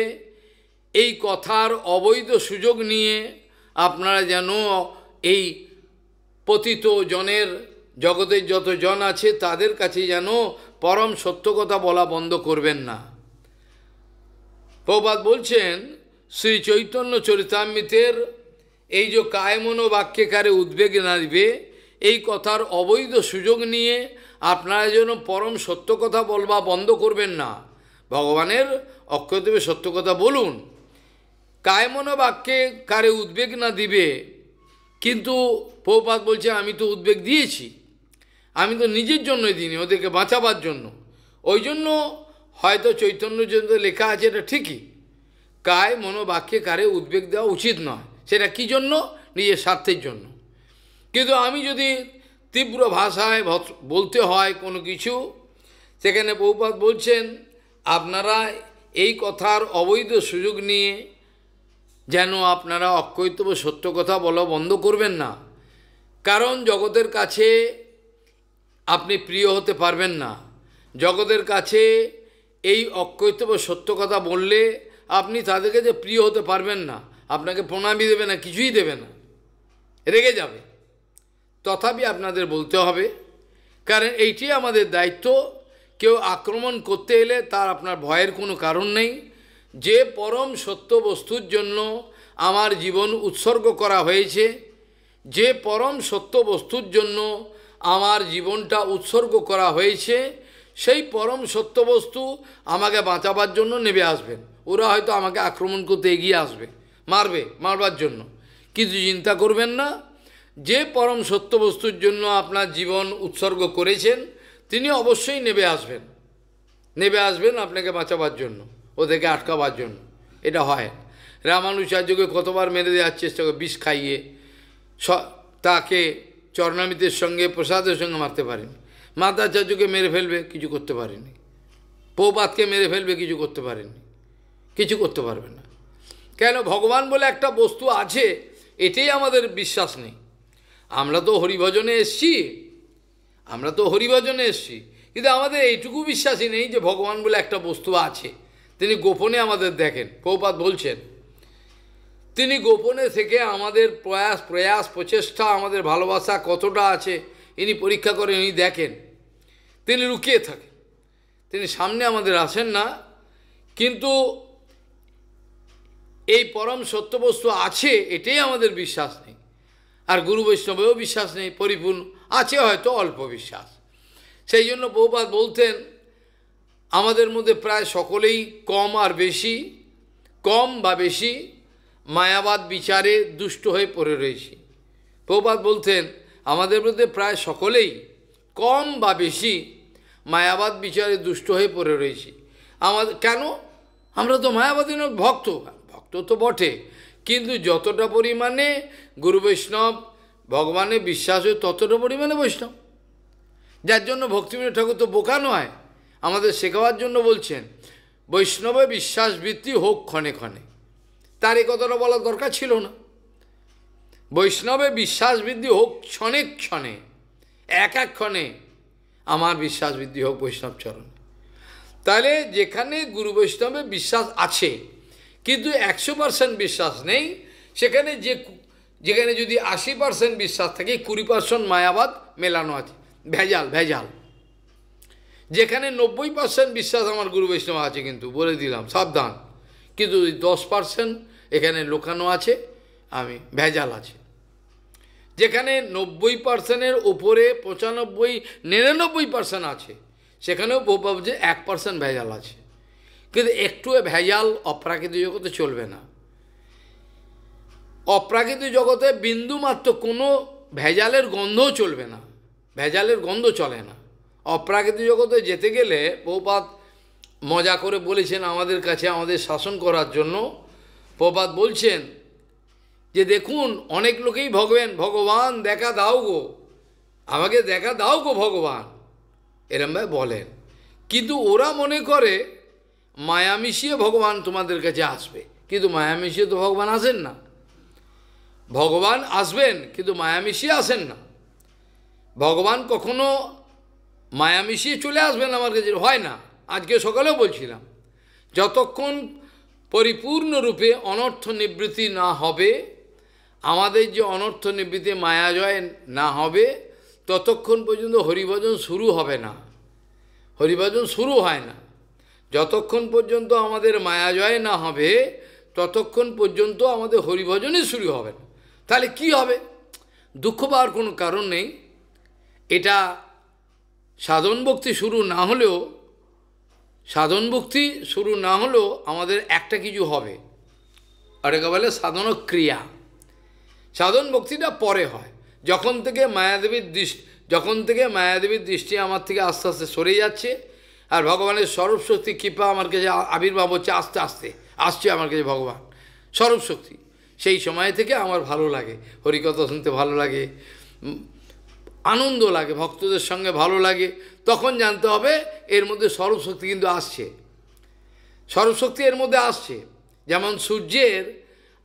এই কথার অবৈধ সুযোগ নিয়ে আপনারা যেন এই পতিত জনের, জগতের যত জন আছে তাদের কাছে যেন পরম সত্য কথা বলা বন্ধ করবেন না। প্রভুপাদ বলছেন শ্রী চৈতন্য চরিতামৃতের এই যে কায় মনোবাক্যে কারে উদ্বেগ না দিবে, এই কথার অবৈধ সুযোগ নিয়ে আপনারা যেন পরম সত্য কথা বলবা বন্ধ করবেন না। ভগবানের অক্ষয়দেবে সত্য কথা বলুন, কায় মনোবাক্যে কারে উদ্বেগ না দিবে। কিন্তু প্রভুপাদ বলছে আমি তো উদ্বেগ দিয়েছি, আমি তো নিজের জন্যই দিইনি, ওদেরকে বাঁচাবার জন্য। ওই জন্য হয়তো চৈতন্য জন্য লেখা আছে এটা ঠিকই, কায় মনোবাক্যে কারে উদ্বেগ দেওয়া উচিত নয়। সেটা কী জন্য? নিজের স্বার্থের জন্য। কিন্তু আমি যদি তীব্র ভাষায় বলতে হয় কোনো কিছু, সেখানে প্রভুপাদ বলছেন আপনারা এই কথার অবৈধ সুযোগ নিয়ে যেন আপনারা অকৈতব্য সত্য কথা বলা বন্ধ করবেন না। কারণ জগতের কাছে আপনি প্রিয় হতে পারবেন না। জগতের কাছে এই অকৈতব্য সত্য কথা বললে আপনি তাদের কাছে প্রিয় হতে পারবেন না, আপনাকে প্রণামী দেবে না, কিছুই দেবে না, রেগে যাবে। তথাপি আপনাদের বলতে হবে, কারণ এইটি আমাদের দায়িত্ব। কেউ আক্রমণ করতে এলে তার আপনার ভয়ের কোনো কারণ নেই। যে পরম সত্য বস্তুর জন্য আমার জীবন উৎসর্গ করা হয়েছে, যে পরম সত্য বস্তুর জন্য আমার জীবনটা উৎসর্গ করা হয়েছে, সেই পরম সত্য বস্তু আমাকে বাঁচাবার জন্য নেমে আসবেন। ওরা হয়তো আমাকে আক্রমণ করতে এগিয়ে আসবে, মারবার জন্য, কিছু চিন্তা করবেন না। যে পরম সত্য বস্তুর জন্য আপনার জীবন উৎসর্গ করেছেন তিনি অবশ্যই নেমে আসবেন আপনাকে বাঁচাবার জন্য, ওদেরকে আটকাবার জন্য। এটা হয়। রামানুজাচার্যকে কতবার মেরে দেওয়ার চেষ্টা করে, বিষ খাইয়ে তাকে চরণামৃতের সঙ্গে প্রসাদের সঙ্গে মারতে পারেনি। মাতাচার্যকে মেরে ফেলবে, কিছু করতে পারেনি। প্রভুপাদকে মেরে ফেলবে, কিছু করতে পারেনি, কিছু করতে পারবে না। কেন? ভগবান বলে একটা বস্তু আছে, এটাই আমাদের বিশ্বাস নেই। আমরা তো হরিভজনে এসছি, কিন্তু আমাদের এইটুকু বিশ্বাসই নেই যে ভগবান বলে একটা বস্তু আছে। তিনি গোপনে আমাদের দেখেন। প্রভুপাদ বলছেন তিনি গোপনে থেকে আমাদের প্রয়াস প্রচেষ্টা, আমাদের ভালোবাসা কতটা আছে ইনি পরীক্ষা করেন, ইনি দেখেন। তিনি লুকিয়ে থাকেন, তিনি সামনে আমাদের আসেন না। কিন্তু এই পরম সত্যবস্তু আছে এটাই আমাদের বিশ্বাস নেই। আর গুরু বৈষ্ণবেও বিশ্বাস নেই, পরিপূর্ণ আছে হয়তো অল্প বিশ্বাস। সেই জন্য প্রভুপাদ বলতেন আমাদের মধ্যে প্রায় সকলেই কম আর বেশি, কম বা বেশি মায়াবাদ বিচারে দুষ্ট হয়ে পড়ে রয়েছি। প্রভুপাদ বলতেন আমাদের মধ্যে প্রায় সকলেই কম বা বেশি মায়াবাদ বিচারে দুষ্ট হয়ে পড়ে রয়েছি। আমাদের কেন? আমরা তো মায়াবাদী নয়, ভক্ত, ভক্ত তো বটে, কিন্তু যতটা পরিমাণে গুরু বৈষ্ণব ভগবানের বিশ্বাস হয় ততটা পরিমাণে বৈষ্ণব। যার জন্য ভক্তিবিনোদ ঠাকুর তো বোকা নয়, আমাদের শেখাবার জন্য বলছেন বৈষ্ণবে বিশ্বাস বৃত্তি হোক ক্ষণে ক্ষণে। তার এই কথাটা বলার দরকার ছিল না। বৈষ্ণবে বিশ্বাস বৃদ্ধি হোক ক্ষণে ক্ষণে, এক এক ক্ষণে আমার বিশ্বাস বৃদ্ধি হোক বৈষ্ণব চরণ। তাহলে যেখানে গুরু বৈষ্ণবে বিশ্বাস আছে কিন্তু 100% বিশ্বাস নেই, সেখানে যেখানে যদি 80% বিশ্বাস থাকে 20% মায়াবাদ মেলানো আছে, ভেজাল ভেজাল। যেখানে 90% বিশ্বাস আমার গুরু বৈষ্ণব আছে, কিন্তু বলে দিলাম সাবধান, কিন্তু 10% এখানে লোকানো আছে, আমি ভেজাল আছে। যেখানে 90%-এর উপরে 95-99% আছে, সেখানেও প্রভাব যে 1% ভেজাল আছে। কিন্তু একটু ভেজাল অপ্রাকৃতিক জগতে চলবে না। অপ্রাকৃতিক জগতে বিন্দুমাত্র কোনো ভেজালের গন্ধও চলবে না, ভেজালের গন্ধ চলে না। অপ্রাকৃতিক জগতে যেতে গেলে প্রভুপাদ মজা করে বলেছেন আমাদের কাছে, আমাদের শাসন করার জন্য প্রভুপাদ বলছেন যে দেখুন অনেক লোকেই ভগবান দেখা দাও গো, আমাকে দেখা দাও গো ভগবান, এরমভাবে বলেন। কিন্তু ওরা মনে করে মায়া মিশিয়ে ভগবান তোমাদের কাছে আসবে, কিন্তু মায়া মিশিয়ে তো ভগবান আসেন না। ভগবান আসবেন কিন্তু মায়া মিশিয়ে আসেন না। ভগবান কখনো মায়া মিশিয়ে চলে আসবেন আমার কাছে, হয় না। আজকে সকালেও বলছিলাম, যতক্ষণ পরিপূর্ণরূপে অনর্থ নিবৃত্তি না হবে, আমাদের যে অনর্থ নিবৃত্তি মায়াজয় না হবে, ততক্ষণ পর্যন্ত হরিভজন শুরু হবে না, হরিভজন শুরু হয় না। যতক্ষণ পর্যন্ত আমাদের মায়াজয় না হবে ততক্ষণ পর্যন্ত আমাদের হরিভজনই শুরু হবে না। তাহলে কি হবে? দুঃখ পাওয়ার কোনো কারণ নেই। এটা সাধন ভক্তি শুরু না হলেও, সাধন ভক্তি শুরু না হলেও আমাদের একটা কিছু হবে, আর একে বলে সাধন ক্রিয়া। সাধন ভক্তিটা পরে হয়, যখন থেকে মায়াদেবীর দৃষ্টি আমার থেকে আস্তে আস্তে সরে যাচ্ছে, আর ভগবানের স্বরূপশক্তি কৃপা আমার কাছে আবির্ভাব হচ্ছে, আস্তে আস্তে আসছে আমার কাছে ভগবান স্বরূপশক্তি। সেই সময় থেকে আমার ভালো লাগে, হরিকথা শুনতে ভালো লাগে, আনন্দ লাগে, ভক্তদের সঙ্গে ভালো লাগে। তখন জানতে হবে এর মধ্যে স্বরূপশক্তি কিন্তু আসছে, স্বরূপশক্তি এর মধ্যে আসছে। যেমন সূর্যের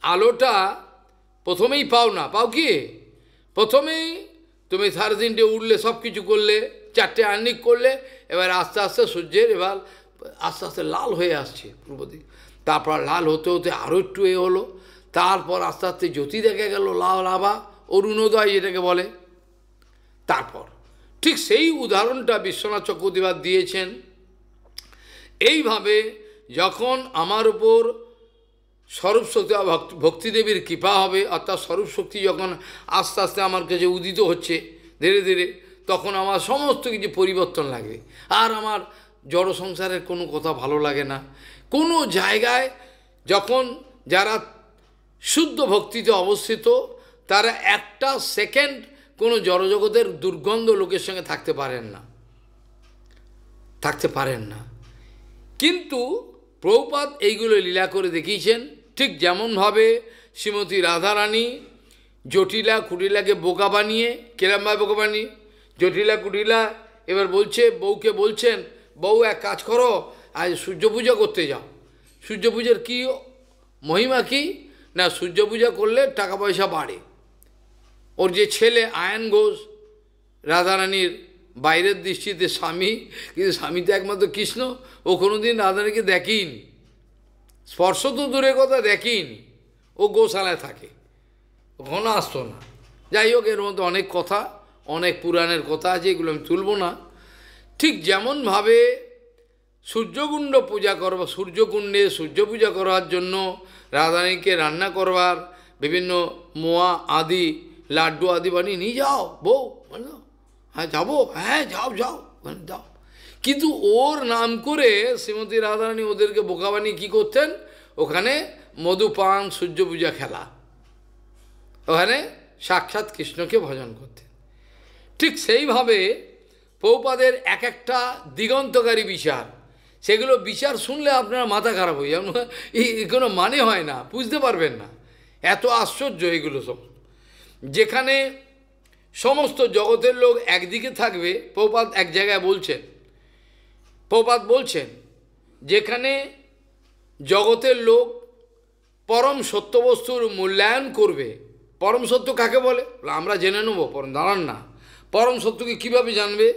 আলোটা প্রথমেই পাও না, পাও কি? প্রথমেই তুমি 3:30 উঠলে, সব কিছু করলে, 4টে আর্নিক করলে, এবার আস্তে আস্তে সূর্যের এবার আস্তে আস্তে লাল হয়ে আসছে পূর্ব দিক, তারপর লাল হতে হতে আরও একটু হলো, তারপর আস্তে আস্তে জ্যোতি দেখা গেল লাল আভা, অরুণোদয় যেটাকে বলে। তারপর ঠিক সেই উদাহরণটা বিশ্বনাথ চক্রবর্তীবাদ দিয়েছেন। এইভাবে যখন আমার উপর স্বরূপশক্তি ভক্তিদেবীর কৃপা হবে, অর্থাৎ স্বরূপশক্তি যখন আস্তে আস্তে আমার কাছে উদিত হচ্ছে ধীরে ধীরে, তখন আমার সমস্ত কিছু পরিবর্তন লাগবে। আর আমার জড় সংসারের কোনো কথা ভালো লাগে না। কোনো জায়গায় যখন যারা শুদ্ধ ভক্তিতে অবস্থিত, তারা একটা সেকেন্ড কোনো জড়জগতের দুর্গন্ধ লোকের সঙ্গে থাকতে পারেন না, থাকতে পারেন না। কিন্তু প্রভুপাদ এইগুলো লীলা করে দেখিয়েছেন। ঠিক যেমনভাবে শ্রীমতী রাধারানী জটিলা কুটিলাকে বোকা বানিয়ে, কেরামভাবে বোকা বানিয়ে, জটিলা কুটিলা এবার বলছে বউকে, বলছেন বউ এক কাজ করো, আজ সূর্য পূজা করতে যাও। সূর্য পূজার কী মহিমা কি না, সূর্য পূজা করলে টাকা পয়সা বাড়ে। ওর যে ছেলে আয়ন ঘোষ, রাধারানীর বাইরের দৃষ্টিতে স্বামী, কিন্তু স্বামী তো একমাত্র কৃষ্ণ, ও কোনোদিন রাধারানীকে দেখেইনি, স্পর্শ তো দূরের কথা দেখেইনি। ও গোশালায় থাকে, কখনো আসতো না। যাই হোক, এর মধ্যে অনেক কথা, অনেক পুরাণের কথা আছে, এগুলো আমি তুলব না। ঠিক যেমনভাবে সূর্যকুণ্ড পূজা করবা, সূর্যকুণ্ডে সূর্য পূজা করার জন্য রাধারানীকে রান্না করবার বিভিন্ন মোয়া আদি লাড্ডু আদি বানিয়ে নিয়ে যাও বউ, হ্যাঁ যাবো, হ্যাঁ যাও যাও যাও। কিন্তু ওর নাম করে শ্রীমতী রাধারানী ওদেরকে বোকা বানিয়ে কী করতেন, ওখানে মধুপান সূর্য পূজা খেলা, ওখানে সাক্ষাৎ কৃষ্ণকে ভজন করতেন। ঠিক সেইভাবে প্রভুপাদের এক একটা দিগন্তকারী বিচার, সেগুলো বিচার শুনলে আপনার মাথা খারাপ হয়ে যাবে, কোনো মানে হয় না, বুঝতে পারবেন না, এত আশ্চর্য এগুলো সব। যেখানে সমস্ত জগতের লোক একদিকে থাকবে, প্রভুপাদ এক জায়গায় বলছেন, প্রভুপাদ বলছেন যেখানে জগতের লোক পরম সত্যবস্তুর মূল্যায়ন করবে। পরম সত্য কাকে বলে আমরা জেনে নেব, দাঁড়ান না, পরম সত্যকে কীভাবে জানবে?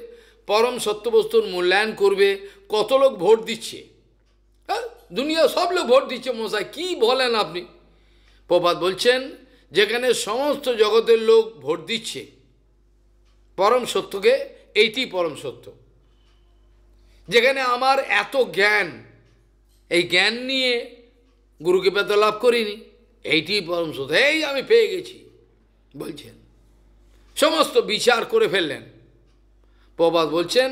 পরম সত্যবস্তুর মূল্যায়ন করবে। কত লোক ভোট দিচ্ছে, হ্যাঁ, দুনিয়া সব লোক ভোট দিচ্ছে, মশাই কী বলেন আপনি? প্রভুপাদ বলছেন যেখানে সমস্ত জগতের লোক ভোট দিচ্ছে পরম সত্যকে, এইটি পরম সত্য। যেখানে আমার এত জ্ঞান, এই জ্ঞান নিয়ে গুরুকে পেত লাভ করিনি, এইটি পরম সত্য, এই আমি পেয়ে গেছি বলছেন, সমস্ত বিচার করে ফেললেন। প্রভুপাদ বলছেন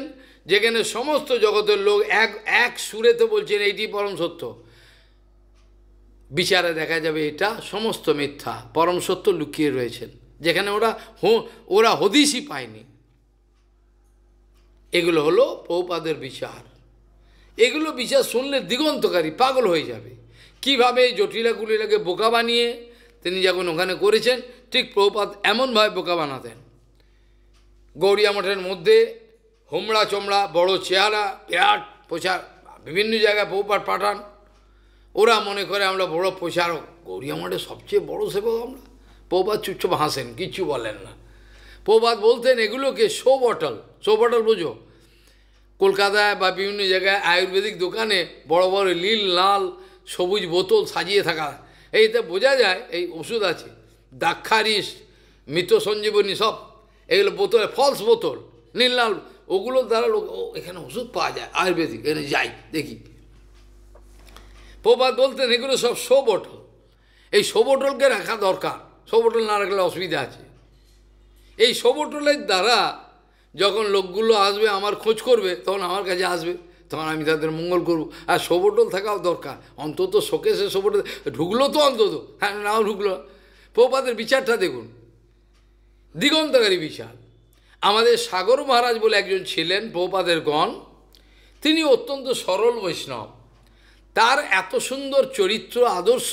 যেখানে সমস্ত জগতের লোক এক সুরেতে বলছেন এইটি পরম সত্য, বিচারে দেখা যাবে এটা সমস্ত মিথ্যা, পরম সত্য লুকিয়ে রয়েছেন যেখানে ওরা হদিশই পায়নি। এগুলো হলো প্রভুপাদের বিচার। এগুলো বিচার শুনলে দিগন্তকারী, পাগল হয়ে যাবে। কিভাবে জটিলা কুলিলাকে বোকা বানিয়ে তিনি যখন ওখানে করেছেন, ঠিক প্রভুপাদ এমনভাবে বোকা বানাতেন। গৌড়িয়া মঠের মধ্যে হোমড়া চমড়া বড় চেহারা, বিরাট প্রচার, বিভিন্ন জায়গায় প্রভুপাদ পাঠান, ওরা মনে করে আমরা বড় প্রচারক, গৌড়িয়া মঠের সবচেয়ে বড় সেবক আমরা। প্রভুপাদ চুপচাপ হাসেন, কিচ্ছু বলেন না। প্রভুপাদ বলতেন এগুলোকে শো বটল, শো বটল বোঝো? কলকাতায় বা বিভিন্ন জায়গায় আয়ুর্বেদিক দোকানে বড় বড় নীল লাল সবুজ বোতল সাজিয়ে থাকা, এইতে বোঝা যায় এই ওষুধ আছে, দাক্ষারিস, মৃত সঞ্জীবনী, সব এগুলো বোতলে ফলস বোতল, নীল লাল, ওগুলোর দ্বারা লোক এখানে ওষুধ পাওয়া যায় আয়ুর্বেদিক, এখানে যাই দেখি। প্রভুপাদ বলতেন এগুলো সব শো বটল, এই শো বটলকে রাখা দরকার, শো বটল না রাখলে অসুবিধা আছে। এই শো বটলের দ্বারা যখন লোকগুলো আসবে আমার খোঁজ করবে, তখন আমার কাছে আসবে, তখন আমি তাদের মঙ্গল করব। আর শো বটল থাকাও দরকার, অন্তত শোকেসে শো বটল ঢুকলো তো অন্তত, হ্যাঁ নাও ঢুকলো। প্রভুপাদের বিচারটা দেখুন, দিগন্তকারী বিচার। আমাদের সাগর মহারাজ বলে একজন ছিলেন প্রভুপাদের গণ, তিনি অত্যন্ত সরল বৈষ্ণব, তার এত সুন্দর চরিত্র আদর্শ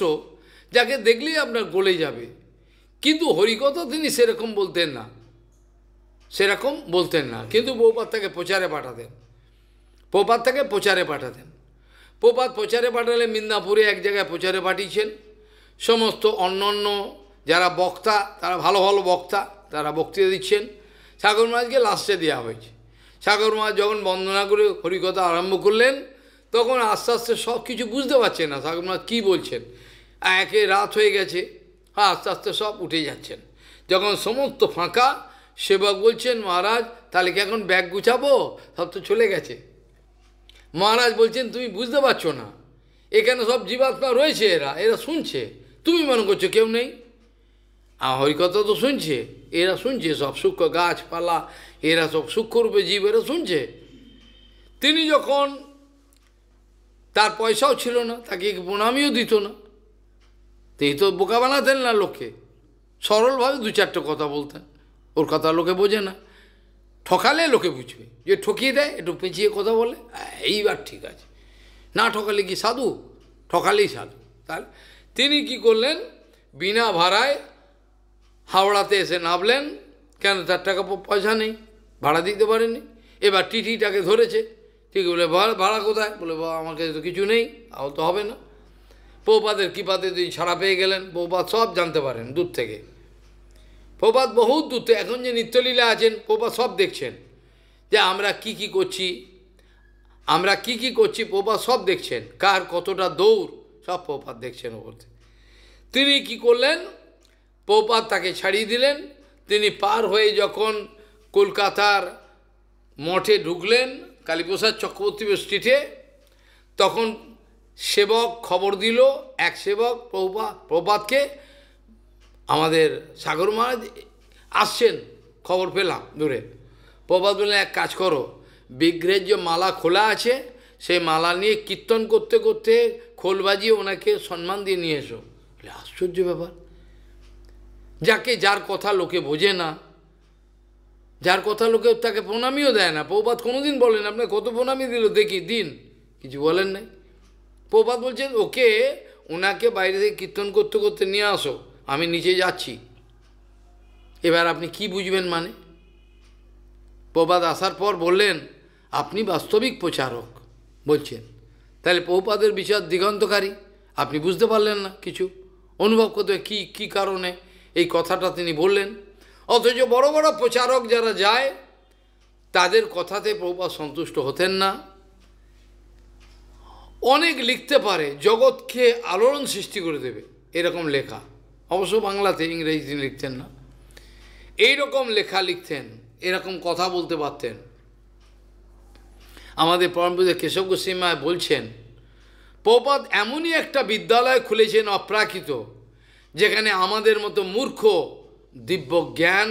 যাকে দেখলেই আপনার গলে যাবে। কিন্তু হরিকথা তিনি সেরকম বলতেন না, সেরকম বলতেন না, কিন্তু প্রভুপাদ তাকে প্রচারে পাঠাতেন, প্রভুপাদ তাকে প্রচারে পাঠাতেন। প্রভুপাদ প্রচারে পাঠালে মিদনাপুরে এক জায়গায় প্রচারে পাঠিয়েছেন। সমস্ত অন্যান্য যারা বক্তা, তারা ভালো ভালো বক্তা, তারা বক্তৃতা দিচ্ছেন। সাগর মহারাজকে লাস্টে দেওয়া হয়েছে। সাগর মহারাজ যখন বন্দনা করে হরিকথা আরম্ভ করলেন, তখন আস্তে আস্তে সব কিছু বুঝতে পারছেন না সাগর মহারাজ কী বলছেন, একে রাত হয়ে গেছে, হ্যাঁ আস্তে আস্তে সব উঠে যাচ্ছেন। যখন সমস্ত ফাঁকা, সেবক বলছেন মহারাজ তাহলে কি এখন ব্যাগ গুছাবো, সব তো চলে গেছে। মহারাজ বলছেন তুমি বুঝতে পারছো না, এখানে সব জীবাত্মা রয়েছে, এরা শুনছে, তুমি মনে করছো কেউ নেই। হরিকথা তো শুনছে, এরা শুনছে, সব সূক্ষ্ম গাছপালা, এরা সব সূক্ষ্মরূপে জীব, এরা শুনছে। তিনি যখন, তার পয়সাও ছিল না, তাকে প্রণামীও দিত না, তিনি তো বোকা বানাতেন না লোককে, সরলভাবে দু চারটে কথা বলতেন, ওর কথা লোকে বোঝে না, ঠকালে লোকে বুঝবে, যে ঠকিয়ে দেয় একটু পেঁচিয়ে কথা বলে, এইবার ঠিক আছে, না ঠকালে কি সাধু, ঠকালেই সাধু। তাহলে তিনি কি করলেন, বিনা ভাড়ায় হাওড়াতে এসে নামলেন, কেন তার টাকা পয়সা নেই, ভাড়া দিতে পারেনি। এবার টিটিটাকে ধরেছে, ঠিক বলে ভাড়া কোথায়, বলে বাবা আমার কাছে তো কিছু নেই, আও তো হবে না। প্রভুপাদের কৃপাতে তিনি ছাড়া পেয়ে গেলেন, প্রভুপাদ সব জানতে পারেন দূর থেকে, প্রভুপাদ বহুত দূর থেকে, এখন যে নিত্যলীলা আছেন প্রভুপাদ সব দেখছেন, যে আমরা কি কি করছি, আমরা কি কি করছি, প্রভুপাদ সব দেখছেন, কার কতটা দৌড় সব প্রভুপাদ দেখছেন ওপর থেকে। তিনি কি করলেন, প্রভুপাদ তাকে ছাড়িয়ে দিলেন। তিনি পার হয়ে যখন কলকাতার মঠে ঢুকলেন, কালীপ্রসাদ চক্রবর্তী স্ট্রিটে, তখন সেবক খবর দিল, এক সেবক প্রভুপাদকে, আমাদের সাগর মহারাজ আসছেন, খবর পেলাম দূরে। প্রভুপাদ বললেন এক কাজ করো, বিগ্রহের যে মালা খোলা আছে সেই মালা নিয়ে কীর্তন করতে করতে খোল বাজিয়ে ওনাকে সম্মান দিয়ে নিয়ে এসো। আশ্চর্য ব্যাপার, যার কথা লোকে বোঝে না, যার কথা লোকে তাকে প্রণামীও দেয় না। প্রভুপাদ কোনোদিন বলেন আপনার কত প্রণামী দিল দেখি দিন, কিছু বলেন নাই। প্রভুপাদ বলছেন ওনাকে বাইরে থেকে কীর্তন করতে করতে নিয়ে আসো, আমি নিচে যাচ্ছি। এবার আপনি কি বুঝবেন? মানে প্রভুপাদ আসার পর বললেন আপনি বাস্তবিক প্রচারক বলছেন, তাহলে প্রভুপাদের বিচার দিগন্তকারী। আপনি বুঝতে পারলেন না, কিছু অনুভব করতে কি কারণে এই কথাটা তিনি বললেন। অথচ বড় বড় প্রচারক যারা যায় তাদের কথাতে প্রভুপাদ সন্তুষ্ট হতেন না। অনেক লিখতে পারে, জগৎকে আলোড়ন সৃষ্টি করে দেবে এরকম লেখা, অবশ্য বাংলাতে, ইংরেজি তিনি লিখতেন না। এইরকম লেখা লিখতেন, এরকম কথা বলতে পারতেন। আমাদের পরমপূজ্য কেশব গোস্বামী বলছেন প্রভুপাদ এমনই একটা বিদ্যালয় খুলেছেন অপ্রাকৃত, যেখানে আমাদের মতো মূর্খ দিব্য জ্ঞান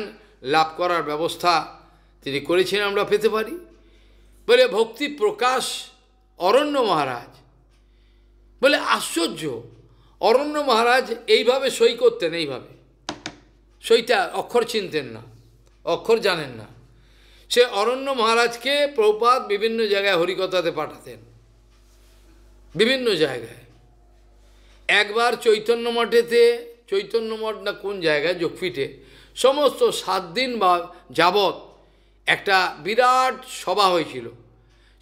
লাভ করার ব্যবস্থা তিনি করেছেন, আমরা পেতে পারি। বলে ভক্তি প্রকাশ অরণ্য মহারাজ, বলে আশ্চর্য, অরণ্য মহারাজ এইভাবে সই করতেন, এইভাবে সইটা, অক্ষর চিনতেন না, অক্ষর জানেন না। সে অরণ্য মহারাজকে প্রভুপাদ বিভিন্ন জায়গায় হরিকথাতে পাঠাতেন, বিভিন্ন জায়গায়। একবার চৈতন্য মঠেতে, চৈতন্য মঠ না কোন জায়গায়, যোগপীঠে সমস্ত 7 দিন বা যাবৎ একটা বিরাট সভা হয়েছিল।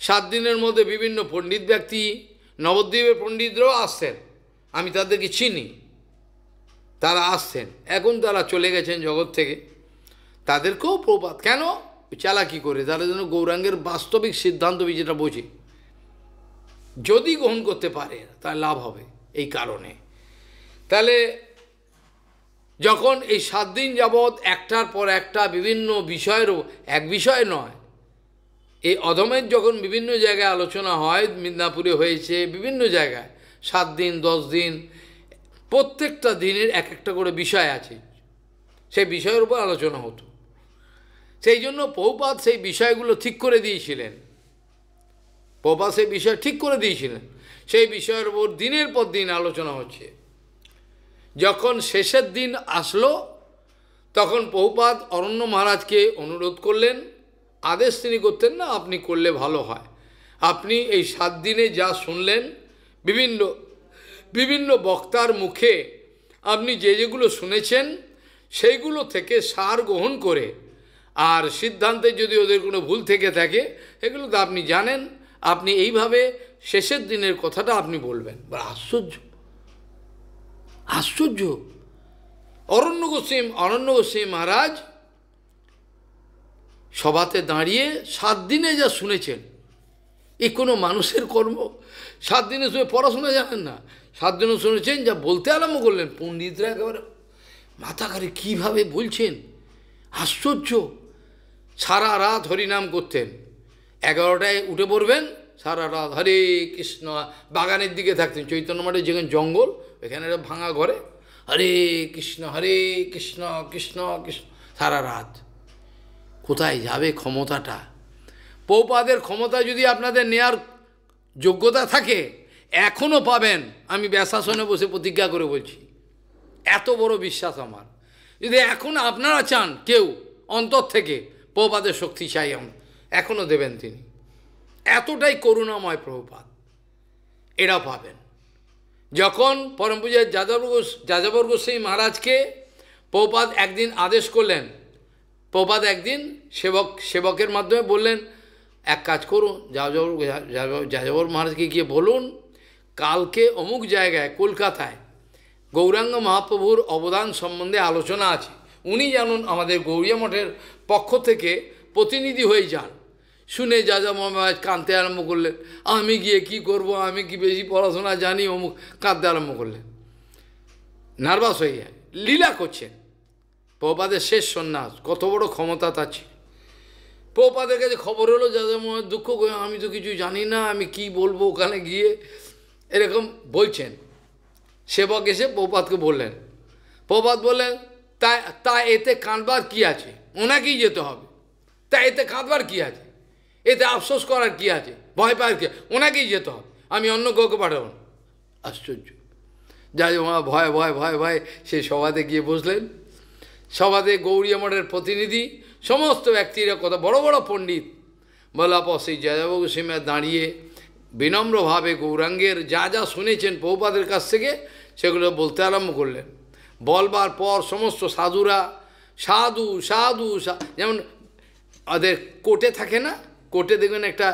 7 দিনের মধ্যে বিভিন্ন পণ্ডিত ব্যক্তি, নবদ্বীপের পণ্ডিতরাও আসতেন, আমি তাদেরকে চিনি, তারা আসতেন। এখন তারা চলে গেছেন জগৎ থেকে, তাদেরকেও প্রভুপাদ কেন চালাকি করে, তারা যেন গৌরাঙ্গের বাস্তবিক সিদ্ধান্ত যেটা বোঝে, যদি গ্রহণ করতে পারে তার লাভ হবে। এই কারণে তাহলে যখন এই 7 দিন যাবৎ একটার পর একটা বিভিন্ন বিষয়েরও, এক বিষয় নয়, এই অধমের যখন বিভিন্ন জায়গায় আলোচনা হয়, মিদনাপুরে হয়েছে, বিভিন্ন জায়গায় 7 দিন 10 দিন, প্রত্যেকটা দিনের এক একটা করে বিষয় আছে, সেই বিষয়ের উপর আলোচনা হতো। সেই জন্য প্রভুপাদ সেই বিষয়গুলো ঠিক করে দিয়েছিলেন, প্রভুপাদ সেই বিষয় ঠিক করে দিয়েছিলেন, সেই বিষয়ের উপর দিনের পর দিন আলোচনা হচ্ছে। যখন শেষের দিন আসলো তখন প্রভুপাদ অরণ্য মহারাজকে অনুরোধ করলেন, আদেশ তিনি করতেন না, আপনি করলে ভালো হয়, আপনি এই 7 দিনে যা শুনলেন বিভিন্ন বিভিন্ন বক্তার মুখে, আপনি যেগুলো শুনেছেন সেইগুলো থেকে সার গ্রহণ করে, আর সিদ্ধান্তে যদি ওদের কোনো ভুল থেকে থাকে এগুলো তো আপনি জানেন, আপনি এইভাবে শেষের দিনের কথাটা আপনি বলবেন। আশ্চর্য, আশ্চর্য। অরণ্য গোস্বামী মহারাজ সভাতে দাঁড়িয়ে 7 দিনে যা শুনেছেন, এ কোনো মানুষের কর্ম? 7 দিনে শুনে পড়াশোনা জানেন না, 7 দিনে শুনেছেন, যা বলতে আরম্ভ করলেন পণ্ডিতরা একেবারে মাথা ঘাড়ে, কীভাবে বলছেন, আশ্চর্য। সারা রাত হরিনাম করতেন, 11টায় উঠে পড়বেন, সারা রাত হরে কৃষ্ণ, বাগানের দিকে থাকতেন, চৈতন্য মঠে যেখানে জঙ্গল, এখানে ভাঙা ঘরে হরে কৃষ্ণ কৃষ্ণ কৃষ্ণ সারা রাত। কোথায় যাবে ক্ষমতাটা? প্রভুপাদের ক্ষমতা যদি আপনাদের নেয়ার যোগ্যতা থাকে এখনও পাবেন, আমি ব্যাসাসনে বসে প্রতিজ্ঞা করে বলছি, এত বড় বিশ্বাস আমার। যদি এখন আপনারা চান কেউ অন্তর থেকে প্রভুপাদের শক্তি চাই, এখনও দেবেন তিনি, এতটাই করুণাময় প্রভুপাদ, এরা পাবেন। যখন পরম পূজ্য যাযাবর গোস্বামী মহারাজকে প্রভুপাদ একদিন আদেশ করলেন, প্রভুপাদ একদিন সেবকের মাধ্যমে বললেন, এক কাজ করুন, যাযাবর মহারাজকে গিয়ে বলুন কালকে অমুক জায়গায় কলকাতায় গৌরাঙ্গ মহাপ্রভুর অবদান সম্বন্ধে আলোচনা আছে, উনি জানুন আমাদের গৌড়িয়া মঠের পক্ষ থেকে প্রতিনিধি হয়ে যান। শুনে যাযাবর মহারাজ কাঁদতে আরম্ভ করলেন, আমি গিয়ে কি করব, আমি কি বেশি পড়াশোনা জানি, অমুক কাঁদতে আরম্ভ করলেন, নার্ভাস হয়ে যায়, লীলা করছেন। প্রভুপাদের শেষ সন্ন্যাস, কত বড় ক্ষমতা তার ছিল। প্রভুপাদের কাছে খবর হলো, যাযাবর মহারাজ দুঃখ করে, আমি তো কিছু জানি না, আমি কি বলবো ওখানে গিয়ে, এরকম বলছেন। সেবক এসে প্রভুপাদকে বললেন, প্রভুপাদ বললেন, তা এতে কাঁদবার কি আছে, ওনাকেই যেতে হবে, তা এতে কাঁদবার কি আছে, এতে আফসোস করার কি আছে, ভয় পাওয়ার কি, ওনাকেই যেতে হবে, আমি অন্য কাউকে পাঠাবো না। আশ্চর্য। যাই ওনার ভয় ভয় ভয় ভয় সেই সভাতে গিয়ে বসলেন। সভাতে গৌড়ীয় মঠের প্রতিনিধি সমস্ত ব্যক্তিরা, কত বড় বড় পণ্ডিত, বলার পর সেই জয়দেব গোস্বামী দাঁড়িয়ে বিনম্রভাবে গৌরাঙ্গের যা যা শুনেছেন প্রভুপাদের কাছ থেকে সেগুলো বলতে আরম্ভ করলেন। বলবার পর সমস্ত সাধুরা সাধু সাধু, যেমন ওদের কোর্টে থাকে না, কোর্টে দেখবেন একটা,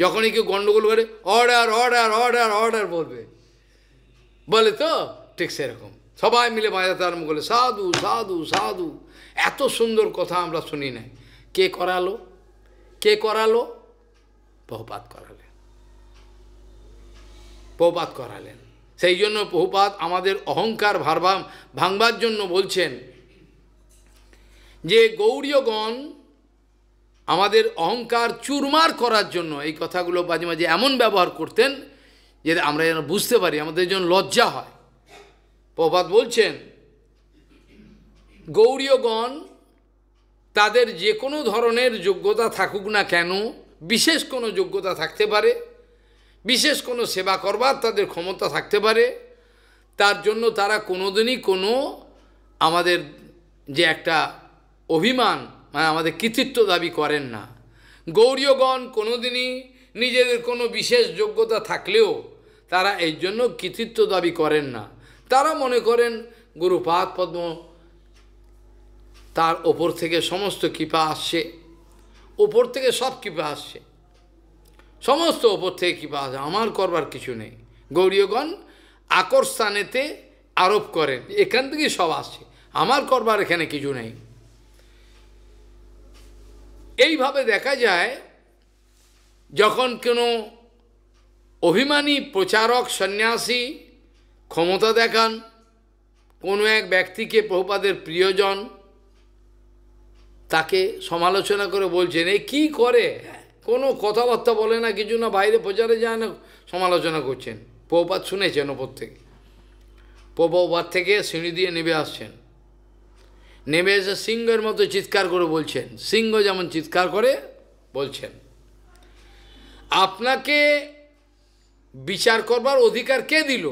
যখনই কেউ গণ্ডগোল করে অর্ডার অর্ডার অর্ডার অর্ডার বলবে, বলে তো ঠিক সেরকম সবাই মিলে বাজাতে আরম্ভ করলে সাধু সাধু সাধু। এত সুন্দর কথা আমরা শুনি না। কে করালো? কে করালো? প্রভুপাদ করালেন। প্রভুপাদ করালেন। সেই জন্য প্রভুপাদ আমাদের অহংকার ভাঙবার জন্য বলছেন যে গৌড়ীয়গণ আমাদের অহংকার চুরমার করার জন্য এই কথাগুলো মাঝে মাঝে এমন ব্যবহার করতেন যে আমরা যেন বুঝতে পারি, আমাদের জন্য লজ্জা হয়। প্রভুপাদ বলছেন গৌড়ীয়গণ তাদের যে কোনো ধরনের যোগ্যতা থাকুক না কেন, বিশেষ কোনো যোগ্যতা থাকতে পারে, বিশেষ কোনো সেবা করবার তাদের ক্ষমতা থাকতে পারে, তার জন্য তারা কোনোদিনই কোনো আমাদের যে একটা অভিমান, মানে আমাদের কৃতিত্ব দাবি করেন না। গৌড়ীয়গণ কোনোদিনই নিজেদের কোনো বিশেষ যোগ্যতা থাকলেও তারা এই জন্য কৃতিত্ব দাবি করেন না। তারা মনে করেন গুরুপাদ পদ্ম তার ওপর থেকে সমস্ত কৃপা আসছে, ওপর থেকে সব কৃপা আসছে, সমস্ত ওপর থেকে কৃপা আসে, আমার করবার কিছু নেই। গৌড়ীয়গণ আকর্ষণেতে আরোপ করেন, এখান থেকে সব আসছে, আমার করবার এখানে কিছু নেই। এইভাবে দেখা যায় যখন কোনো অভিমানী প্রচারক সন্ন্যাসী ক্ষমতা দেখান, কোনো এক ব্যক্তিকে প্রভুপাদের প্রিয়জন তাকে সমালোচনা করে বলছেন এই কী করে, কোনো কথাবার্তা বলে না, কিছু না, বাইরে প্রচারে যায় না, সমালোচনা করছেন। প্রভুপাদ শুনেছেন ওপর থেকে, প্রভুপাদ থেকে সিঁড়ি দিয়ে নেমে আসছেন, নেমে এসে সিংহের মতো চিৎকার করে বলছেন, সিংহ যেমন চিৎকার করে বলছেন, আপনাকে বিচার করবার অধিকার কে দিল?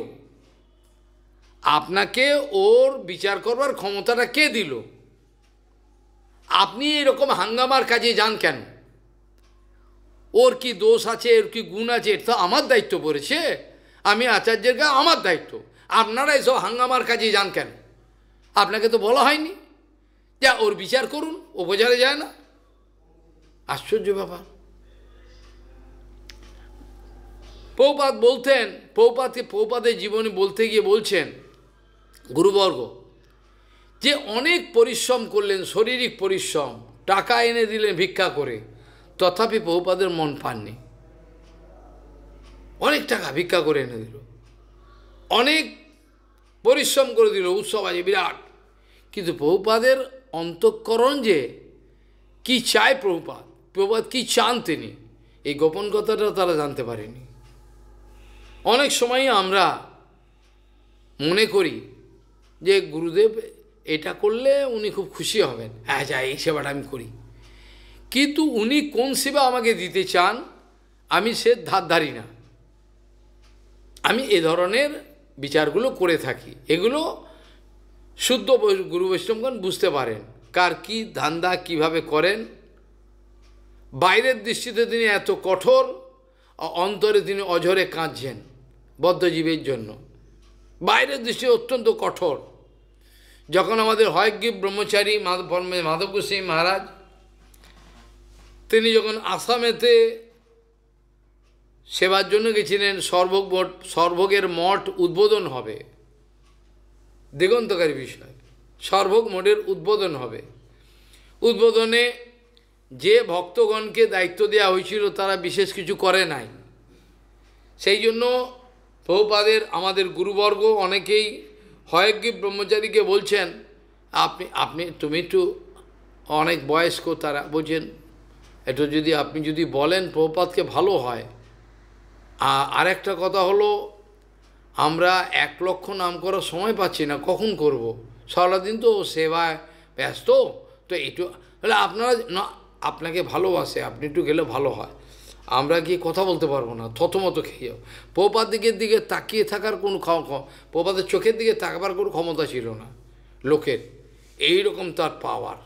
আপনাকে ওর বিচার করবার ক্ষমতাটা কে দিল? আপনি এরকম হাঙ্গামার কাজে যান কেন? ওর কি দোষ আছে, ওর কি গুণ আছে, এটা তো আমার দায়িত্ব পড়েছে, আমি আচার্যের গা, আমার দায়িত্ব। আপনারা এসব হাঙ্গামার কাজে যান কেন? আপনাকে তো বলা হয়নি যা ওর বিচার করুন, ও বোঝারে যায় না। আশ্চর্য ব্যাপার। প্রভুপাদ বলতেন, প্রভুপাদের জীবনে বলতে গিয়ে বলছেন গুরুবর্গ যে অনেক পরিশ্রম করলেন, শারীরিক পরিশ্রম, টাকা এনে দিলেন ভিক্ষা করে, তথাপি প্রভুপাদের মন পাননি। অনেক টাকা ভিক্ষা করে এনে দিল, অনেক পরিশ্রম করে দিল, উৎসব আছে বিরাট, কিন্তু প্রভুপাদের অন্তঃকরণ যে কি চায়, প্রভুপাদ কি চান তিনি, এই গোপন কথাটা তারা জানতে পারেনি। অনেক সময় আমরা মনে করি যে গুরুদেব এটা করলে উনি খুব খুশি হবেন, হ্যাঁ যা এই সেবাটা আমি করি, কিন্তু উনি কোন সেবা আমাকে দিতে চান আমি সে ধারি না। আমি এ ধরনের বিচারগুলো করে থাকি, এগুলো শুদ্ধ গুরু বৈষ্ণবগণ বুঝতে পারেন কার কি ধান্দা কিভাবে করেন। বাইরের দৃষ্টিতে তিনি এত কঠোর, অন্তরে তিনি অঝরে কাঁদছেন বদ্ধজীবের জন্য, বাইরের দৃষ্টি অত্যন্ত কঠোর। যখন আমাদের হয়গ্রীব ব্রহ্মচারী মাধব গোস্বামী মহারাজ তিনি যখন আসামেতে সেবার জন্য গেছিলেন, সর্বভোগের মঠ উদ্বোধন হবে, দিগন্তকারী বিষয়, সর্বভোগ মঠের উদ্বোধন হবে। উদ্বোধনে যে ভক্তগণকে দায়িত্ব দেওয়া হয়েছিল তারা বিশেষ কিছু করে নাই। সেই জন্য প্রভুপাদের আমাদের গুরুবর্গ অনেকেই হয়গ্রীব ব্রহ্মচারীকে বলছেন তুমি একটু অনেক বয়স্ক, তারা বলছেন একটু যদি আপনি যদি বলেন প্রভুপাদকে ভালো হয়। আর একটা কথা হলো আমরা 1 লক্ষ নাম করার সময় পাচ্ছি না, কখন করব? সারাদিন তো সেবায় ব্যস্ত, তো একটু হলে আপনারা আপনাকে ভালোবাসে, আপনি একটু গেলে ভালো হয়, আমরা গিয়ে কথা বলতে পারবো না, থতমত খেয়ে যাও। প্রভুপাদ দিকে তাকিয়ে থাকার কোনো প্রভুপাদের চোখের দিকে তাকাবার কোনো ক্ষমতা ছিল না লোকের, এইরকম তার পাওয়ার।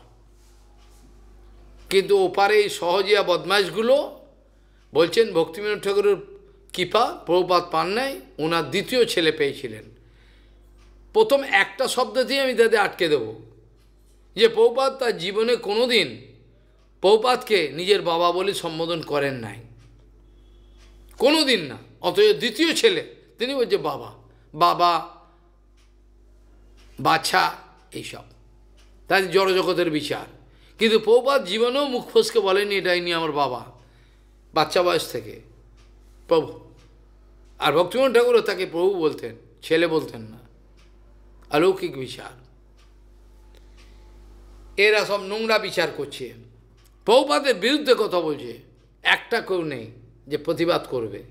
কিন্তু ওপারে এই সহজিয়া বদমাইশগুলো বলছেন ভক্তিবিনোদ ঠাকুরের কৃপা প্রভুপাদ পান নাই, ওনার দ্বিতীয় ছেলে পেয়েছিলেন। প্রথম একটা শব্দ দিয়ে আমি তাদের আটকে দেব, যে প্রভুপাদ তার জীবনে কোনো দিন প্রভুপাদকে নিজের বাবা বলে সম্বোধন করেন নাই, কোনো দিন না। অথচ দ্বিতীয় ছেলে তিনি বলছে বাবা, বাবা, বাছা, এইসব তার জড়জগতের বিচার। কিন্তু প্রভুপাদ জীবনেও মুখ ফসকে বলেনি এটা ইনি আমার বাবা, বাচ্চা বয়স থেকে প্রভু। আর ভক্তিবিনোদ ঠাকুরও তাকে প্রভু বলতেন, ছেলে বলতেন না। অলৌকিক বিচার। এরা সব নোংরা বিচার করছে, প্রভুপাদের বিরুদ্ধে কথা বলছে। একটা কেউ নেই যে প্রতিবাদ করবে,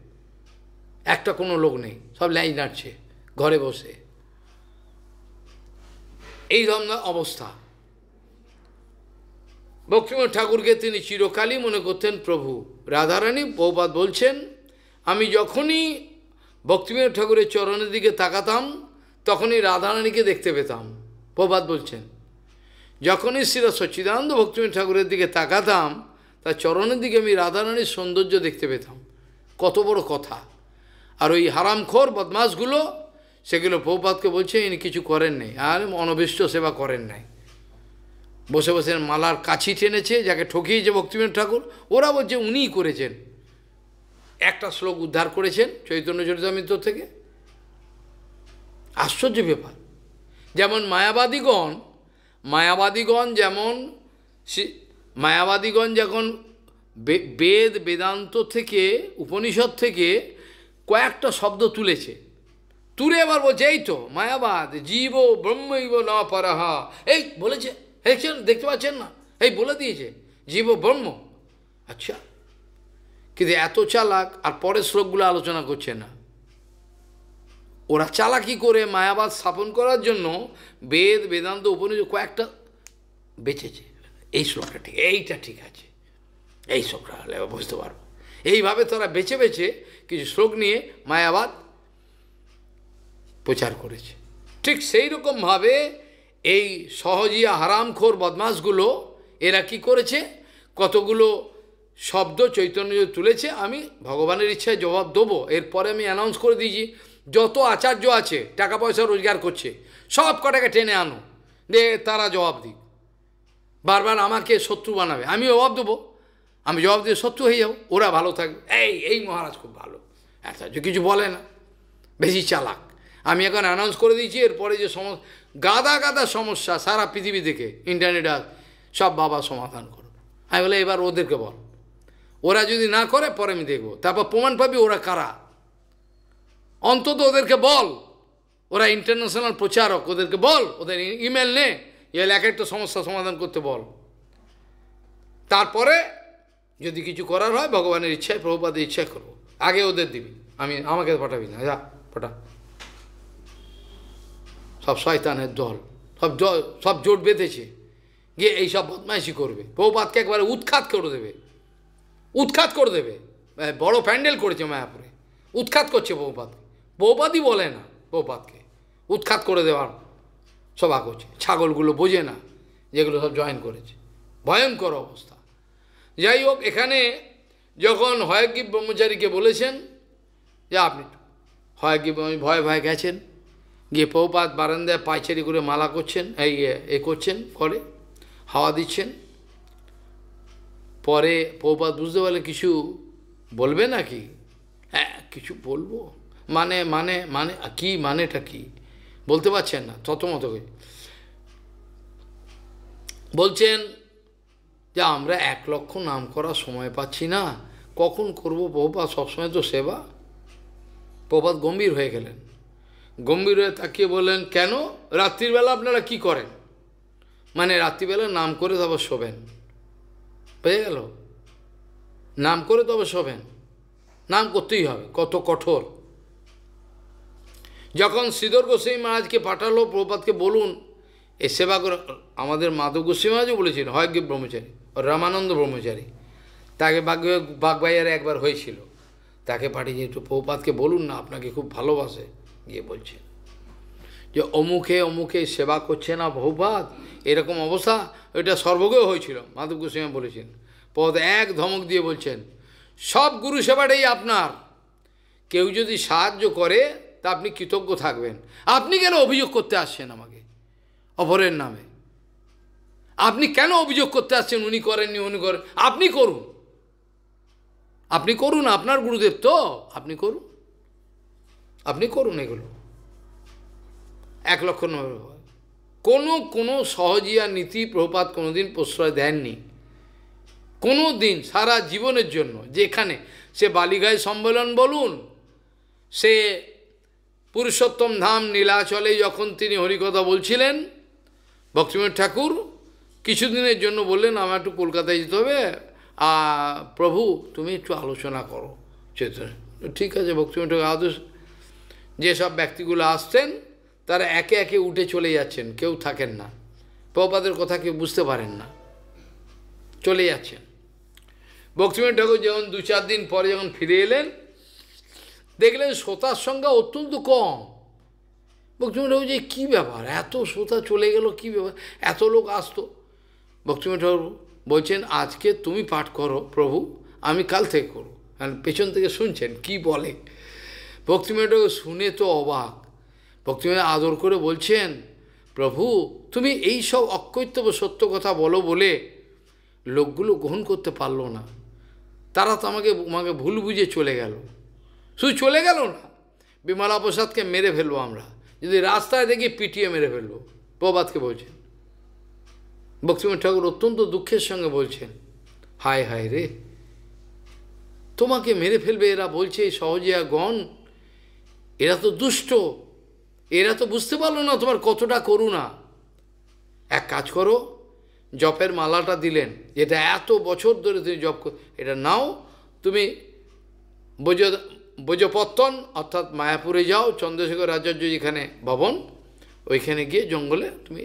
একটা কোনো লোক নেই, সব লাইন নাড়ছে ঘরে বসে। এই ধরনের অবস্থা। ভক্তিবিনোদ ঠাকুরকে তিনি চিরকালই মনে করতেন প্রভু। রাধারানী, প্রভুপাদ বলছেন, আমি যখনই ভক্তিবিনোদ ঠাকুরের চরণের দিকে তাকাতাম তখনই রাধারানীকে দেখতে পেতাম। প্রভুপাদ বলছেন, যখনই শ্রী সচ্চিদানন্দ ভক্তিবিনোদ ঠাকুরের দিকে তাকাতাম তার চরণের দিকে আমি রাধারানীর সৌন্দর্য দেখতে পেতাম। কত বড় কথা! আর ওই হারামখোর বদমাশগুলো সেগুলো প্রভুপাদকে বলছে ইনি কিছু করেন নাই, আর অনভিষ্ট সেবা করেন নাই। বসে বসে মালার কাছি টেনেছে, যাকে ঠকিয়েছে ভক্তিবিনোদ ঠাকুর, ওরা বলছে উনিই করেছেন। একটা শ্লোক উদ্ধার করেছেন চৈতন্য চরিতামৃত থেকে। আশ্চর্য ব্যাপার। যেমন মায়াবাদীগণ যখন বেদান্ত থেকে, উপনিষদ থেকে কয়েকটা শব্দ তুলেছে, তুলে এবার বলছে এই তো মায়াবাদ, জীব ব্রহ্মৈব না পরহা, এই বলেছে, দেখতে পাচ্ছেন না, এই বলে দিয়েছে জীব ব্রহ্ম। আচ্ছা, কিন্তু এত চালাক, আর পরের শ্লোকগুলো আলোচনা করছে না। ওরা চালাকি করে মায়াবাদ স্থাপন করার জন্য বেদান্ত উপনিষদ কয়েকটা বেঁচেছে। এই শ্লোকটা ঠিক, এইটা ঠিক আছে, এই শ্লোকটা হলে বুঝতে পারবো। এইভাবে তারা বেছে বেছে কিছু শ্লোক নিয়ে মায়াবাদ প্রচার করেছে। ঠিক সেই রকমভাবে এই সহজিয়া হারামখোর বদমাশগুলো এরা কি করেছে, কতগুলো শব্দ চৈতন্য তুলেছে। আমি ভগবানের ইচ্ছায় জবাব দেবো। এরপরে আমি অ্যানাউন্স করে দিয়েছি, যত আচার্য আছে টাকা পয়সা রোজগার করছে সব কটাকে টেনে আনো, দে তারা জবাব দিক। বারবার আমাকে শত্রু বানাবে, আমি জবাব দেবো, আমি জবাব দিয়ে শত্রু হয়ে যাবো, ওরা ভালো থাকবে। এই মহারাজ খুব ভালো, আচার্য কিছু বলে না, বেশি চালাক। আমি এখন অ্যানাউন্স করে দিয়েছি, এরপরে যে গাদা সমস্যা সারা পৃথিবী থেকে ইন্টারনেট সব বাবা সমাধান করো। আমি বলে এবার ওদেরকে বল, ওরা যদি না করে পরে আমি দেখবো, তারপর প্রমাণ পাবি ওরা কারা। অন্তত ওদেরকে বল, ওরা ইন্টারন্যাশনাল প্রচারক, ওদেরকে বল, ওদের ইমেল নে, এর এক একটা সমস্যা সমাধান করতে বল। তারপরে যদি কিছু করার হয় ভগবানের ইচ্ছায়, প্রভুপাদের ইচ্ছায় করবো। আগে ওদের দিবি, আমাকে পাঠাবি না, যা পাঠা। সব শয়তানের দল, সব জোট বেঁধেছে, গিয়ে এইসব বদমাইশি করবে, প্রভুপাদকে একবারে উৎখাত করে দেবে। বড় প্যান্ডেল করেছে মায়াপুরে, উৎখাত করছে প্রভুপাদই বলে না, প্রভুপাদকে উৎখাত করে দেওয়ার সভা করছে। ছাগলগুলো বোঝে না, যেগুলো সব জয়েন করেছে, ভয়ঙ্কর অবস্থা। যাই হোক, এখানে যখন হয়গ্রীব ব্রহ্মচারীকে বলেছেন যে আপনি, হয়গ্রীব ভয়ে গেছেন, গিয়ে প্রভুপাদ বারান্দায় পায়চারি করে মালা করছেন, করছেন, করে হাওয়া দিচ্ছেন। পরে প্রভুপাদ বুঝতে পারলে কিছু বলবে নাকি, হ্যাঁ কিছু বলবো, মানে কি, মানেটা কি বলতে পারছেন না, ততমত করে বলছেন যে আমরা 1 লক্ষ নাম করার সময় পাচ্ছি না, কখন করব প্রভুপাদ, সবসময় তো সেবা। প্রভুপাদ গম্ভীর হয়ে গেলেন, গম্ভীর হয়ে তাকিয়ে বললেন, কেন রাত্রিবেলা আপনারা কি করেন? মানে রাত্রিবেলা নাম করে তবে শোবেন, পেয়ে গেল, নাম করে তবে শোবেন, নাম করতেই হবে। কত কঠোর! যখন শ্রীধর গোস্বামী মহারাজকে পাঠালো প্রভুপাদকে বলুন এ সেবা করে, আমাদের মাধব গোস্বামী মহারাজও বলেছিলেন হয়গ্রীব ব্রহ্মচারী, রামানন্দ ব্রহ্মচারী, তাকে বাগবাইয়ারে একবার হয়েছিল, তাকে পাঠিয়ে একটু প্রভুপাদকে বলুন না, আপনাকে খুব ভালোবাসে, গিয়ে বলছে যে অমুকে অমুকে সেবা করছে না প্রভুপাদ, এরকম অবস্থা। ওইটা সর্বজ্ঞ হয়েছিল, মাধব গোস্বামী বলেছেন। পদ এক ধমক দিয়ে বলছেন, সব গুরু সেবাটাই আপনার, কেউ যদি সাহায্য করে তা আপনি কৃতজ্ঞ থাকবেন। আপনি কেন অভিযোগ করতে আসছেন আমাকে অপরের নামে? আপনি কেন অভিযোগ করতে আসছেন উনি করেননি, উনি করেন? আপনি করুন, আপনি করুন, আপনার গুরুদেব তো, আপনি করুন, আপনি করুন এগুলো। 1,00,000 কোনো সহজিয়া নীতি প্রভুপাদ কোনোদিন প্রশ্রয় দেননি, কোনো দিন, সারা জীবনের জন্য। যেখানে সে বালিগায় সম্মেলন বলুন, সে পুরুষোত্তম ধাম নীলাচলে যখন তিনি হরিকথা বলছিলেন, ভক্তিবিনোদ ঠাকুর কিছুদিনের জন্য বললেন আমার একটু কলকাতায় যেতে হবে, প্রভু তুমি একটু আলোচনা করো চেতন। ঠিক আছে, ভক্তিবিনোদ ঠাকুর আদর্শ যেসব ব্যক্তিগুলো আসতেন তারা একে একে উঠে চলে যাচ্ছেন, কেউ থাকেন না, প্রভুপাদের কথা কেউ বুঝতে পারেন না, চলে যাচ্ছেন। ভক্তিবিনোদ ঠাকুর যখন 2-4 দিন পরে যখন ফিরে এলেন, দেখলেন শ্রোতার সংখ্যা অত্যন্ত কম। ভক্তিবিনোদ ঠাকুর যে কী ব্যাপার, এত শ্রোতা চলে গেল, কী ব্যাপার, এত লোক আসতো। ভক্তিবিনোদ ঠাকুর বলছেন আজকে তুমি পাঠ করো প্রভু, আমি কাল থেকে করো। পেছন থেকে শুনছেন কি বলে। ভক্তিবিনোদ ঠাকুর শুনে তো অবাক। ভক্তিবিনোদ আদর করে বলছেন, প্রভু তুমি এই সব অকৈতব্য সত্য কথা বলো বলে লোকগুলো গ্রহণ করতে পারলো না, তারা তো আমাকে ভুল বুঝে চলে গেল। শুধু চলে গেল না, বিমলা প্রসাদকে মেরে ফেলবো আমরা, যদি রাস্তায় দেখি পিটিয়ে মেরে ফেলবো, প্রভাতকে বলছেন। ভক্তিবিনোদ ঠাকুর অত্যন্ত দুঃখের সঙ্গে বলছেন, হায় হায় রে, তোমাকে মেরে ফেলবে এরা বলছে, সহজিয়া গণ, এরা তো দুষ্ট, এরা তো বুঝতে পারলো না তোমার কতটা করুণা। এক কাজ করো, জপের মালাটা দিলেন, যেটা এত বছর ধরে তুমি জপ কর, এটা নাও, তুমি বৈজপত্তন অর্থাৎ মায়াপুরে যাও, চন্দ্রশেখর আচার্য যেখানে ভবন, ওইখানে গিয়ে জঙ্গলে তুমি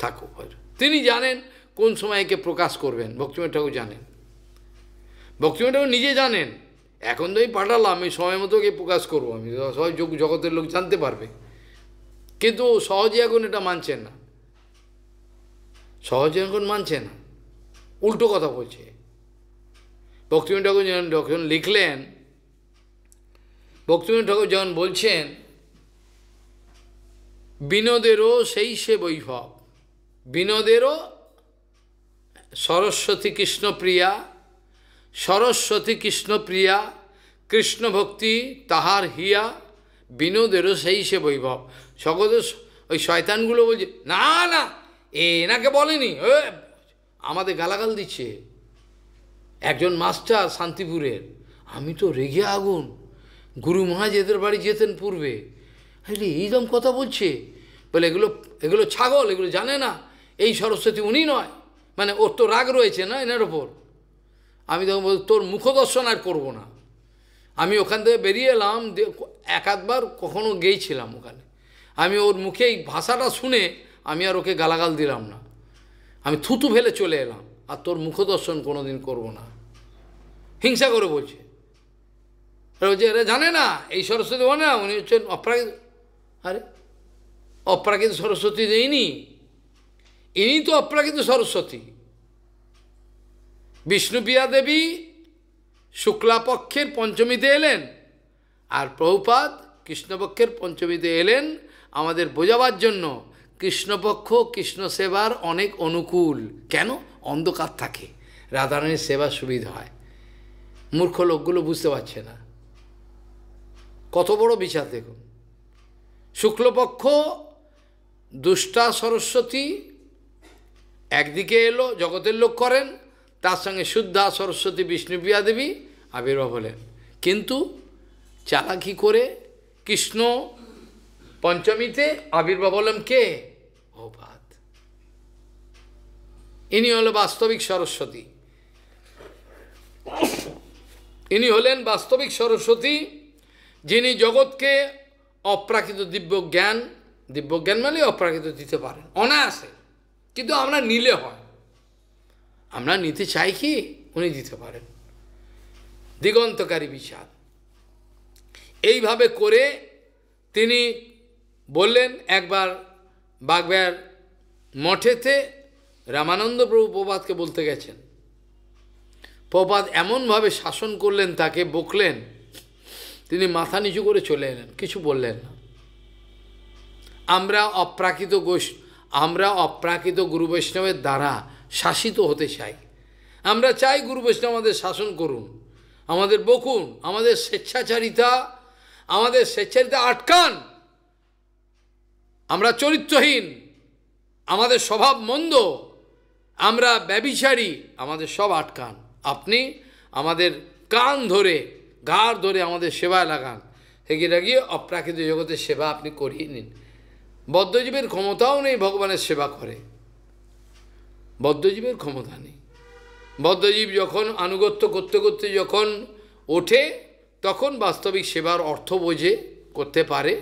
থাকো। তিনি জানেন কোন সময় একে প্রকাশ করবেন, ভক্তিবিনোদ ঠাকুর জানেন, ভক্তিবিনোদ ঠাকুর নিজে জানেন। এখন তো আমি পাঠালাম, আমি সময় মতো একে প্রকাশ করবো, আমি সবাই জগতের লোক জানতে পারবে। কিন্তু সহজে এখন এটা মানছেন না, সহজে এখন মানছে না, উল্টো কথা বলছে। ভক্তিবিনোদ ঠাকুর যখন লিখলেন, ভক্তিবিনোদ ঠাকুর যখন বলছেন বিনোদেরও সেই সে বৈভব, বিনোদেরও সরস্বতী কৃষ্ণপ্রিয়া, সরস্বতী কৃষ্ণপ্রিয়া, কৃষ্ণ ভক্তি তাহার হিয়া, বিনোদেরও সেই সে বৈভব। সকলের ওই শয়তানগুলো বলছে না না, এনাকে বলেনি, আমাদের গালাগাল দিচ্ছে। একজন মাস্টার শান্তিপুরের, আমি তো রেগে আগুন, গুরু মহারাজ এদের বাড়ি যেতেন পূর্বে, আরে এইরকম কথা বলছে, বলে এগুলো ছাগল, এগুলো জানে না, এই সরস্বতী উনি নয়, মানে ওর তো রাগ রয়েছে না এনার ওপর। আমি তখন বল, তোর মুখদর্শন আর করবো না। আমি ওখান থেকে বেরিয়ে এলাম, এক আধবার কখনো গিয়েছিলাম ওখানে, আমি ওর মুখে এই ভাষাটা শুনে আমি আর ওকে গালাগাল দিলাম না, আমি থুতু ফেলে চলে এলাম, আর তোর মুখদর্শন কোনো দিন করবো না। হিংসা করে বলছে, বলছে এরা জানে না এই সরস্বতী, মানে না উনি হচ্ছেন অপ্রাকৃত। আরে অপ্রাকৃত সরস্বতী ইনি, ইনি তো অপ্রাকৃত সরস্বতী। বিষ্ণুপ্রিয়া দেবী শুক্লাপক্ষের পঞ্চমীতে এলেন, আর প্রভুপাদ কৃষ্ণপক্ষের পঞ্চমীতে এলেন আমাদের বোঝাবার জন্য। কৃষ্ণপক্ষ কৃষ্ণ সেবার অনেক অনুকূল। কেন? অন্ধকার থাকে, রাধারানীর সেবার সুবিধা হয়। মূর্খ লোকগুলো বুঝতে পারছে না, কত বড় বিচার দেখুন। শুক্লপক্ষ দুষ্টা সরস্বতী একদিকে এলো, জগতের লোক করেন, তার সঙ্গে শুদ্ধা সরস্বতী বিষ্ণুপ্রিয়া দেবী আবির্ভাব হলেন। কিন্তু চালাকি করে কৃষ্ণ পঞ্চমীতে আবির্ভাব হলেন কে? প্রভুপাদ। ইনি হল বাস্তবিক সরস্বতী, ইনি হলেন বাস্তবিক সরস্বতী, যিনি জগৎকে অপ্রাকৃত দিব্যজ্ঞান, দিব্যজ্ঞান মানে অপ্রাকৃত দিতে পারেন অনায়াসে, কিন্তু আমরা নিলে হয়। আমরা নিতে চাই কি, উনি দিতে পারেন। দিগন্তকারী বিচার। এইভাবে করে তিনি বললেন, একবার বাগবাজার মঠেতে রামানন্দ প্রভু প্রপাতকে বলতে গেছেন। প্রপাত এমনভাবে শাসন করলেন, তাকে বকলেন, তিনি মাথা নিচু করে চলে এলেন, কিছু বললেন না। আমরা অপ্রাকৃত গুরু বৈষ্ণবের দ্বারা শাসিত হতে চাই। আমরা চাই গুরু বৈষ্ণব আমাদের শাসন করুন, আমাদের বকুন, আমাদের স্বেচ্ছাচারিতা আটকান। আমরা চরিত্রহীন, আমাদের স্বভাব মন্দ, আমরা ব্যভিচারী, আমাদের সব আটকান। আপনি আমাদের কান ধরে, ঘাড় ধরে আমাদের সেবায় লাগান। সেখানে গিয়ে অপ্রাকৃত জগতের সেবা আপনি করিয়ে নিন। বদ্ধজীবের ক্ষমতাও নেই ভগবানের সেবা করে, বদ্ধজীবের ক্ষমতা নেই। বদ্ধজীব যখন আনুগত্য করতে করতে যখন ওঠে, তখন বাস্তবিক সেবার অর্থ বোঝে, করতে পারে।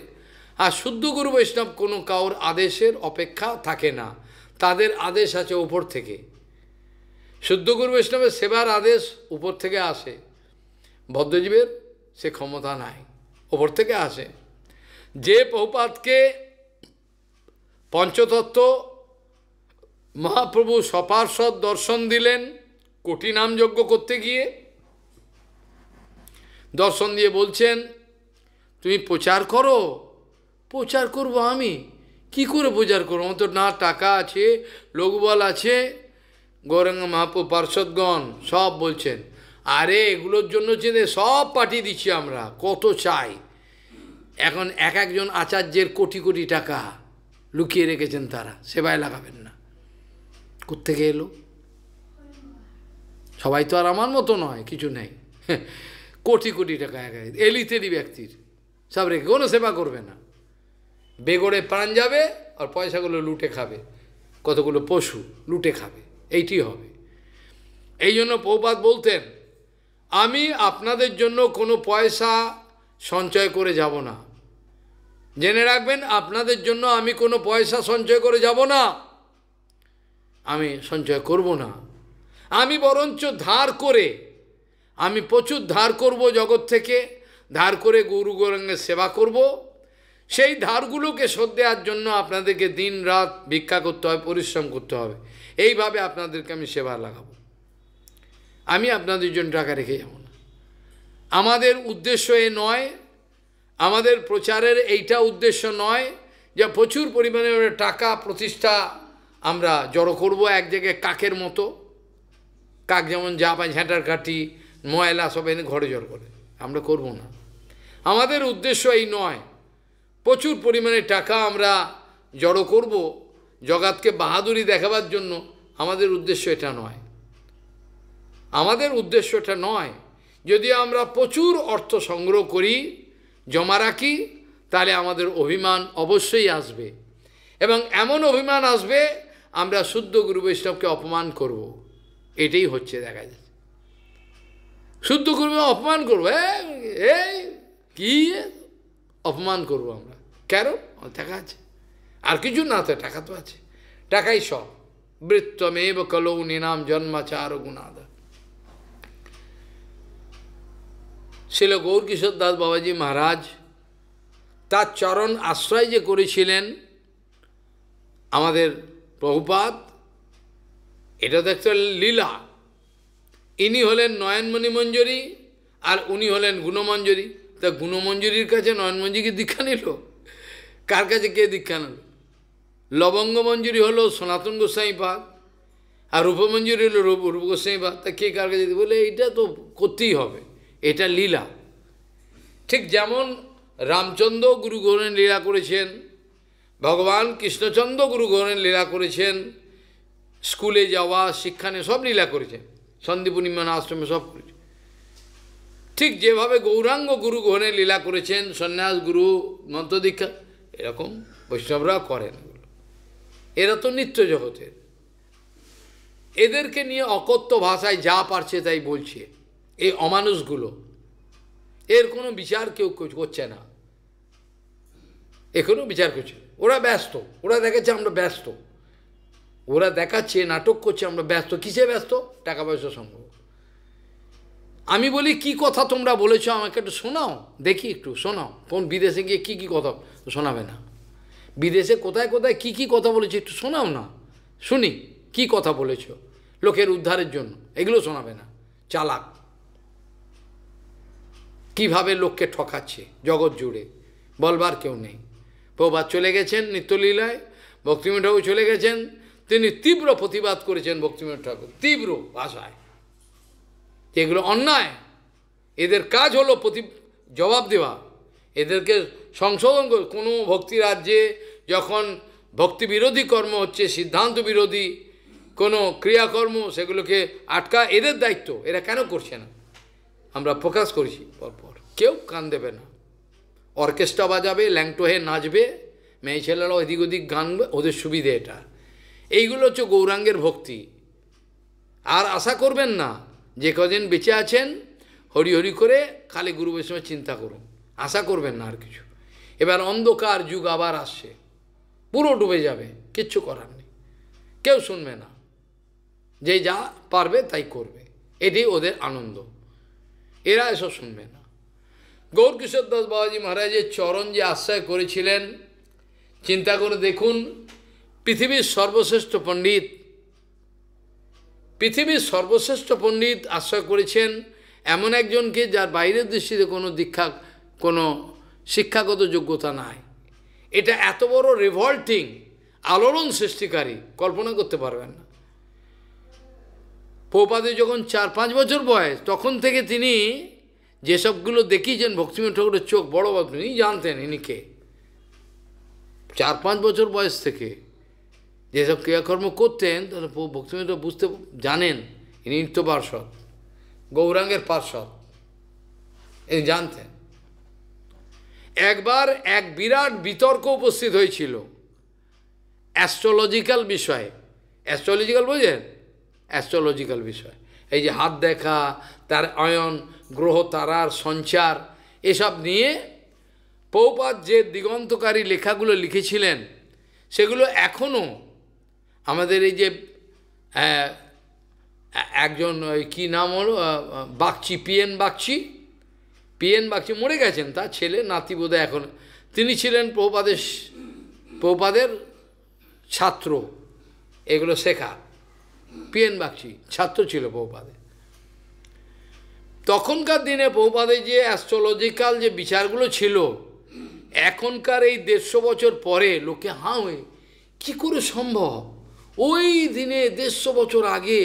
আর শুদ্ধ গুরু বৈষ্ণব কোনো কাউর আদেশের অপেক্ষা থাকে না, তাদের আদেশ আছে উপর থেকে। শুদ্ধ গুরু বৈষ্ণবের সেবার আদেশ উপর থেকে আসে, বদ্ধজীবের সে ক্ষমতা নাই, উপর থেকে আসে। যে প্রভুপাদকে পঞ্চতত্ত্ব মহাপ্রভু সপার্ষদ দর্শন দিলেন কোটি নাম যজ্ঞ করতে গিয়ে, দর্শন দিয়ে বলছেন, তুমি প্রচার করো। প্রচার করব আমি? কি করে প্রচার করবো? আমার তো না টাকা আছে, লোকবল আছে। গৌরাঙ্গ মহাপ্রভু পার্ষদগণ সব বলছেন, আরে এগুলোর জন্য চেনে সব পাঠিয়ে দিচ্ছি আমরা, কত চাই। এখন এক একজন আচার্যের কোটি কোটি টাকা লুকিয়ে রেখেছেন, তারা সেবায় লাগাবেন না। কোত্থেকে এলো? সবাই তো আর আমার মতো নয়, কিছু নেই। কোটি কোটি টাকা এক এলিতেরই ব্যক্তির সব রেখে কোনো সেবা করবে না। বেগড়ে প্রাণ যাবে আর পয়সাগুলো লুটে খাবে, কতগুলো পশু লুটে খাবে, এইটি হবে। এই জন্য প্রভুপাদ বলতেন, আমি আপনাদের জন্য কোনো পয়সা সঞ্চয় করে যাব না। জেনে রাখবেন, আপনাদের জন্য আমি কোনো পয়সা সঞ্চয় করে যাব না, আমি সঞ্চয় করব না। আমি বরঞ্চ ধার করে, আমি প্রচুর ধার করব জগৎ থেকে, ধার করে গুরু গৌরাঙ্গের সেবা করব। সেই ধারগুলোকে শোধ দেওয়ার জন্য আপনাদেরকে দিন রাত ভিক্ষা করতে হবে, পরিশ্রম করতে হবে। এইভাবে আপনাদেরকে আমি সেবা লাগাবো, আমি আপনাদের জন্য টাকা রেখে যাব না। আমাদের উদ্দেশ্য এ নয়, আমাদের প্রচারের এইটা উদ্দেশ্য নয় যে প্রচুর পরিমাণে টাকা প্রতিষ্ঠা আমরা জড়ো করব এক জায়গায়, কাকের মতো। কাক যেমন যা পায় ঝ্যাঁটার কাঠি ময়লা সব এনে ঘরে জড়ো করে, আমরা করব না। আমাদের উদ্দেশ্য এই নয় প্রচুর পরিমাণে টাকা আমরা জড়ো করব জগৎকে বাহাদুরি দেখাবার জন্য। আমাদের উদ্দেশ্য এটা নয়, আমাদের উদ্দেশ্য এটা নয়। যদি আমরা প্রচুর অর্থ সংগ্রহ করি, জমা রাখি, তাহলে আমাদের অভিমান অবশ্যই আসবে, এবং এমন অভিমান আসবে আমরা শুদ্ধ গুরু বৈষ্ণবকে অপমান করব। এটাই হচ্ছে, দেখা যাচ্ছে শুদ্ধ গুরু অপমান করবো, এই কি অপমান করব আমরা, কেন? টাকা আছে, আর কিছু না, তো টাকা তো আছে, টাকাই সব। বৃত্তমেব কলৌ নিনাম জন্মাচার গুণাদা। শিল গৌরকিশোর দাস বাবাজি মহারাজ তার চরণ আশ্রয় যে করেছিলেন আমাদের প্রভুপাদ, এটা তো একটা লীলা। ইনি হলেন নয়নমণি মঞ্জুরি আর উনি হলেন গুণমঞ্জুরি। তা গুণমঞ্জুরির কাছে নয়নমঞ্জুরি দীক্ষা নিল, কার কাছে কে দীক্ষা নিল? লবঙ্গ মঞ্জুরি হলো সনাতন গোস্বামী পাদ, আর রূপমঞ্জুরি হলো রূপ গোস্বামী পাদ। তা কে কার কাছে? বলে এইটা তো করতেই হবে, এটা লীলা। ঠিক যেমন রামচন্দ্র গুরু গৌরের লীলা করেছেন, ভগবান কৃষ্ণচন্দ্র গুরু গৌরের লীলা করেছেন, স্কুলে যাওয়া, শিক্ষা নিয়ে সব লীলা করেছেন, সন্দীপনী আশ্রমে সব করেছেন। ঠিক যেভাবে গৌরাঙ্গ গুরু গৌরের লীলা করেছেন, সন্ন্যাস গুরু মন্ত্র দীক্ষা, এরকম বৈষ্ণবরাও করেন। এরা তো নিত্য জগতের, এদেরকে নিয়ে অকথ্য ভাষায় যা পারছে তাই বলছে। এই অমানুষগুলো, এর কোনো বিচার কেউ করছে না, এখনো বিচার করছে। ওরা ব্যস্ত, ওরা দেখেছে আমরা ব্যস্ত, ওরা দেখাচ্ছে, নাটক করছে, আমরা ব্যস্ত। কিসে ব্যস্ত? টাকা পয়সা সংগ্রহ। আমি বলি কি কথা তোমরা বলেছ আমাকে একটু শোনাও, দেখি একটু শোনাও। কোন বিদেশে গিয়ে কি কথা শোনাবে না? বিদেশে কোথায় কোথায় কি কি কথা বলেছে একটু শোনাও না, শুনি কি কথা বলেছ লোকের উদ্ধারের জন্য। এগুলো শোনাবে না, চালাক, কিভাবে লোককে ঠকাচ্ছে জগৎ জুড়ে, বলবার কেউ নেই। প্রভুপাদ চলে গেছেন নিত্যলীলায়, ভক্তিবিনোদ ঠাকুর চলে গেছেন, তিনি তীব্র প্রতিবাদ করেছেন ভক্তিবিনোদ ঠাকুর, তীব্র ভাষায়। এগুলো অন্যায়, এদের কাজ হলো জবাব দেওয়া, এদেরকে সংশোধন করে। কোনো ভক্তি রাজ্যে যখন ভক্তি বিরোধী কর্ম হচ্ছে, সিদ্ধান্ত বিরোধী কোনো ক্রিয়াকর্ম, সেগুলোকে আটকা এদের দায়িত্ব। এরা কেন করছে না আমরা প্রকাশ করেছি পরপর। কেউ কান দেবে না, অর্কেস্ট্রা বাজাবে, ল্যাংটো হয়ে নাচবে, মেয়ে ছেলেরা এদিক ওদিক গানবে, ওদের সুবিধে এটা। এইগুলো হচ্ছে গৌরাঙ্গের ভক্তি। আর আশা করবেন না যে কদিন বেঁচে আছেন হরি হরি করে খালি গুরু বৈষ্ণবের চিন্তা করুন, আশা করবেন না আর কিছু। এবার অন্ধকার যুগ আবার আসছে, পুরো ডুবে যাবে, কিচ্ছু করার নেই, কেউ শুনবে না, যে যা পারবে তাই করবে, এটাই ওদের আনন্দ, এরা এসব শুনবে না। গৌরকিশোর দাস বাবাজি মহারাজের চরণ যে আশ্রয় করেছিলেন, চিন্তা করে দেখুন, পৃথিবীর সর্বশ্রেষ্ঠ পণ্ডিত, পৃথিবীর সর্বশ্রেষ্ঠ পণ্ডিত আশ্রয় করেছেন এমন একজনকে যার বাইরের দৃষ্টিতে কোনো দীক্ষা, কোনো শিক্ষাগত যোগ্যতা নাই। এটা এত বড় রিভল্টিং, আলোড়ন সৃষ্টিকারী, কল্পনা করতে পারবেন না। প্রভুপাদের যখন 4-5 বছর বয়স, তখন থেকে তিনি যেসবগুলো দেখিয়েছেন, ভক্তিবিনোদ ঠাকুরের চোখ বড় বড়, তিনি জানতেন ইনি কে। 4-5 বছর বয়স থেকে যেসব ক্রিয়াকর্ম করতেন, তাহলে ভক্তিবিনোদ বুঝতে জানেন ইনি নিত্য পার্ষদ, গৌরাঙ্গের পার্ষদ, ইনি জানতেন। একবার এক বিরাট বিতর্ক উপস্থিত হয়েছিল অ্যাস্ট্রোলজিক্যাল বিষয়ে। অ্যাস্ট্রোলজিক্যাল বোঝেন? অ্যাস্ট্রোলজিক্যাল বিষয়, এই যে হাত দেখা, তার অয়ন, গ্রহ তারার সঞ্চার, এসব নিয়ে প্রভুপাদ যে দিগন্তকারী লেখাগুলো লিখেছিলেন, সেগুলো এখনও আমাদের এই যে একজন কি নাম হলো বাগচি, পিএন বাগচি মরে গেছেন, তার ছেলে নাতি বোধহয় এখন, তিনি ছিলেন প্রভুপাদের ছাত্র, এগুলো শেখা। পিএন বাগচি ছাত্র ছিল প্রভুপাদের। তখনকার দিনে প্রভুপাদের যে অ্যাস্ট্রোলজিক্যাল যে বিচারগুলো ছিল, এখনকার এই 150 বছর পরে লোকে হয়ে কী করে সম্ভব? ওই দিনে 150 বছর আগে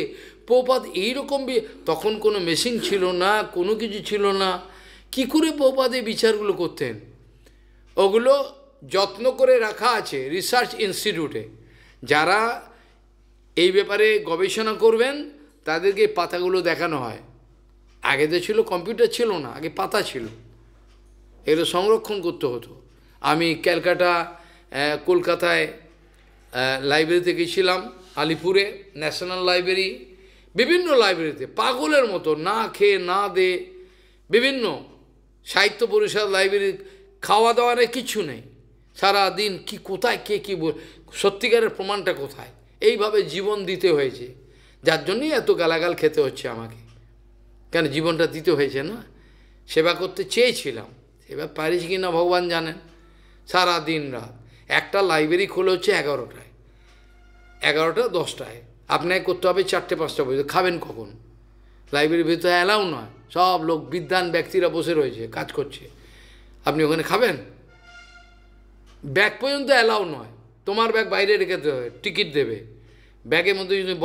প্রভুপাদ এইরকম, তখন কোনো মেশিন ছিল না, কোনো কিছু ছিল না, কি করে প্রভুপাদ এই বিচারগুলো করতেন? ওগুলো যত্ন করে রাখা আছে রিসার্চ ইনস্টিটিউটে। যারা এই ব্যাপারে গবেষণা করবেন তাদেরকে পাতাগুলো দেখানো হয়। আগে তো ছিল, কম্পিউটার ছিল না, আগে পাতা ছিল, এগুলো সংরক্ষণ করতে হতো। আমি ক্যালকাটা, কলকাতায় লাইব্রেরিতে গেছিলাম, আলিপুরে ন্যাশনাল লাইব্রেরি, বিভিন্ন লাইব্রেরিতে পাগলের মতো না খেয়ে না দে, বিভিন্ন সাহিত্য পরিষদ লাইব্রেরি, খাওয়া দাওয়ার কিছু নেই, সারাদিন কি কোথায় কে কী সত্যিকারের প্রমাণটা কোথায়, এইভাবে জীবন দিতে হয়েছে, যার জন্যই এত গালাগাল খেতে হচ্ছে আমাকে। কেন জীবনটা দিতে হয়েছে না, সেবা করতে চেয়েছিলাম, সেবা পারিছি কি না ভগবান জানেন। সারা দিন রাত একটা লাইব্রেরি খোলা হচ্ছে 11টায়, 11টা 10টায়, আপনাকে করতে হবে 4টে-5টা পর্যন্ত। খাবেন কখন? লাইব্রেরির ভিতরে অ্যালাউ নয়, সব লোক বিদ্বান ব্যক্তিরা বসে রয়েছে, কাজ করছে, আপনি ওখানে খাবেন? ব্যাগ পর্যন্ত অ্যালাউ নয়, তোমার ব্যাগ বাইরে রেখে দেবে, টিকিট দেবে, ব্যাগের মধ্যে যদি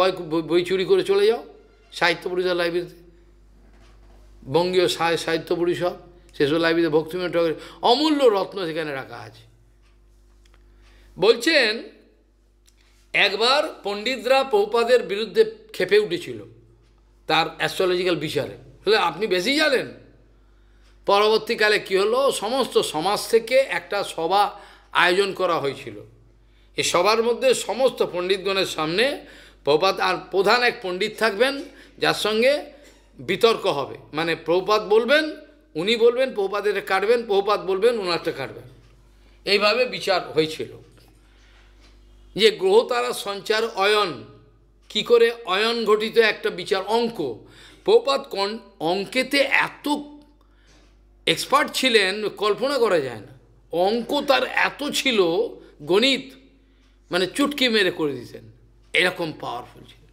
বই চুরি করে চলে যাও। সাহিত্য পরিষদ লাইব্রেরিতে, বঙ্গীয় সাহিত্য পরিষদ, সেসব লাইব্রেরিতে ভক্তিবিনোদ ঠাকুরের অমূল্য রত্ন সেখানে রাখা আছে। বলছেন একবার পণ্ডিতরা প্রভুপাদের বিরুদ্ধে ক্ষেপে উঠেছিল তার অ্যাস্ট্রোলজিক্যাল বিচারে, বলে আপনি বেশি জানেন। পরবর্তীকালে কী হলো, সমস্ত সমাজ থেকে একটা সভা আয়োজন করা হয়েছিল। এই সবার মধ্যে সমস্ত পণ্ডিতগণের সামনে প্রভুপাদ আর প্রধান এক পণ্ডিত থাকবেন, যার সঙ্গে বিতর্ক হবে, মানে প্রভুপাদ বলবেন, উনি বলবেন, প্রভুপাদের কাটবেন, প্রভুপাদ বলবেন, ওনারটা কাটবেন, এইভাবে বিচার হয়েছিল। যে গ্রহ তারা সঞ্চার অয়ন, কি করে অয়ন ঘটিত একটা বিচার, অঙ্ক। প্রপাত অঙ্কেতে এত এক্সপার্ট ছিলেন, কল্পনা করা যায় না। অঙ্ক তার এত ছিল, গণিত মানে চুটকি মেরে করে দিতেন, এরকম পাওয়ারফুল ছিল।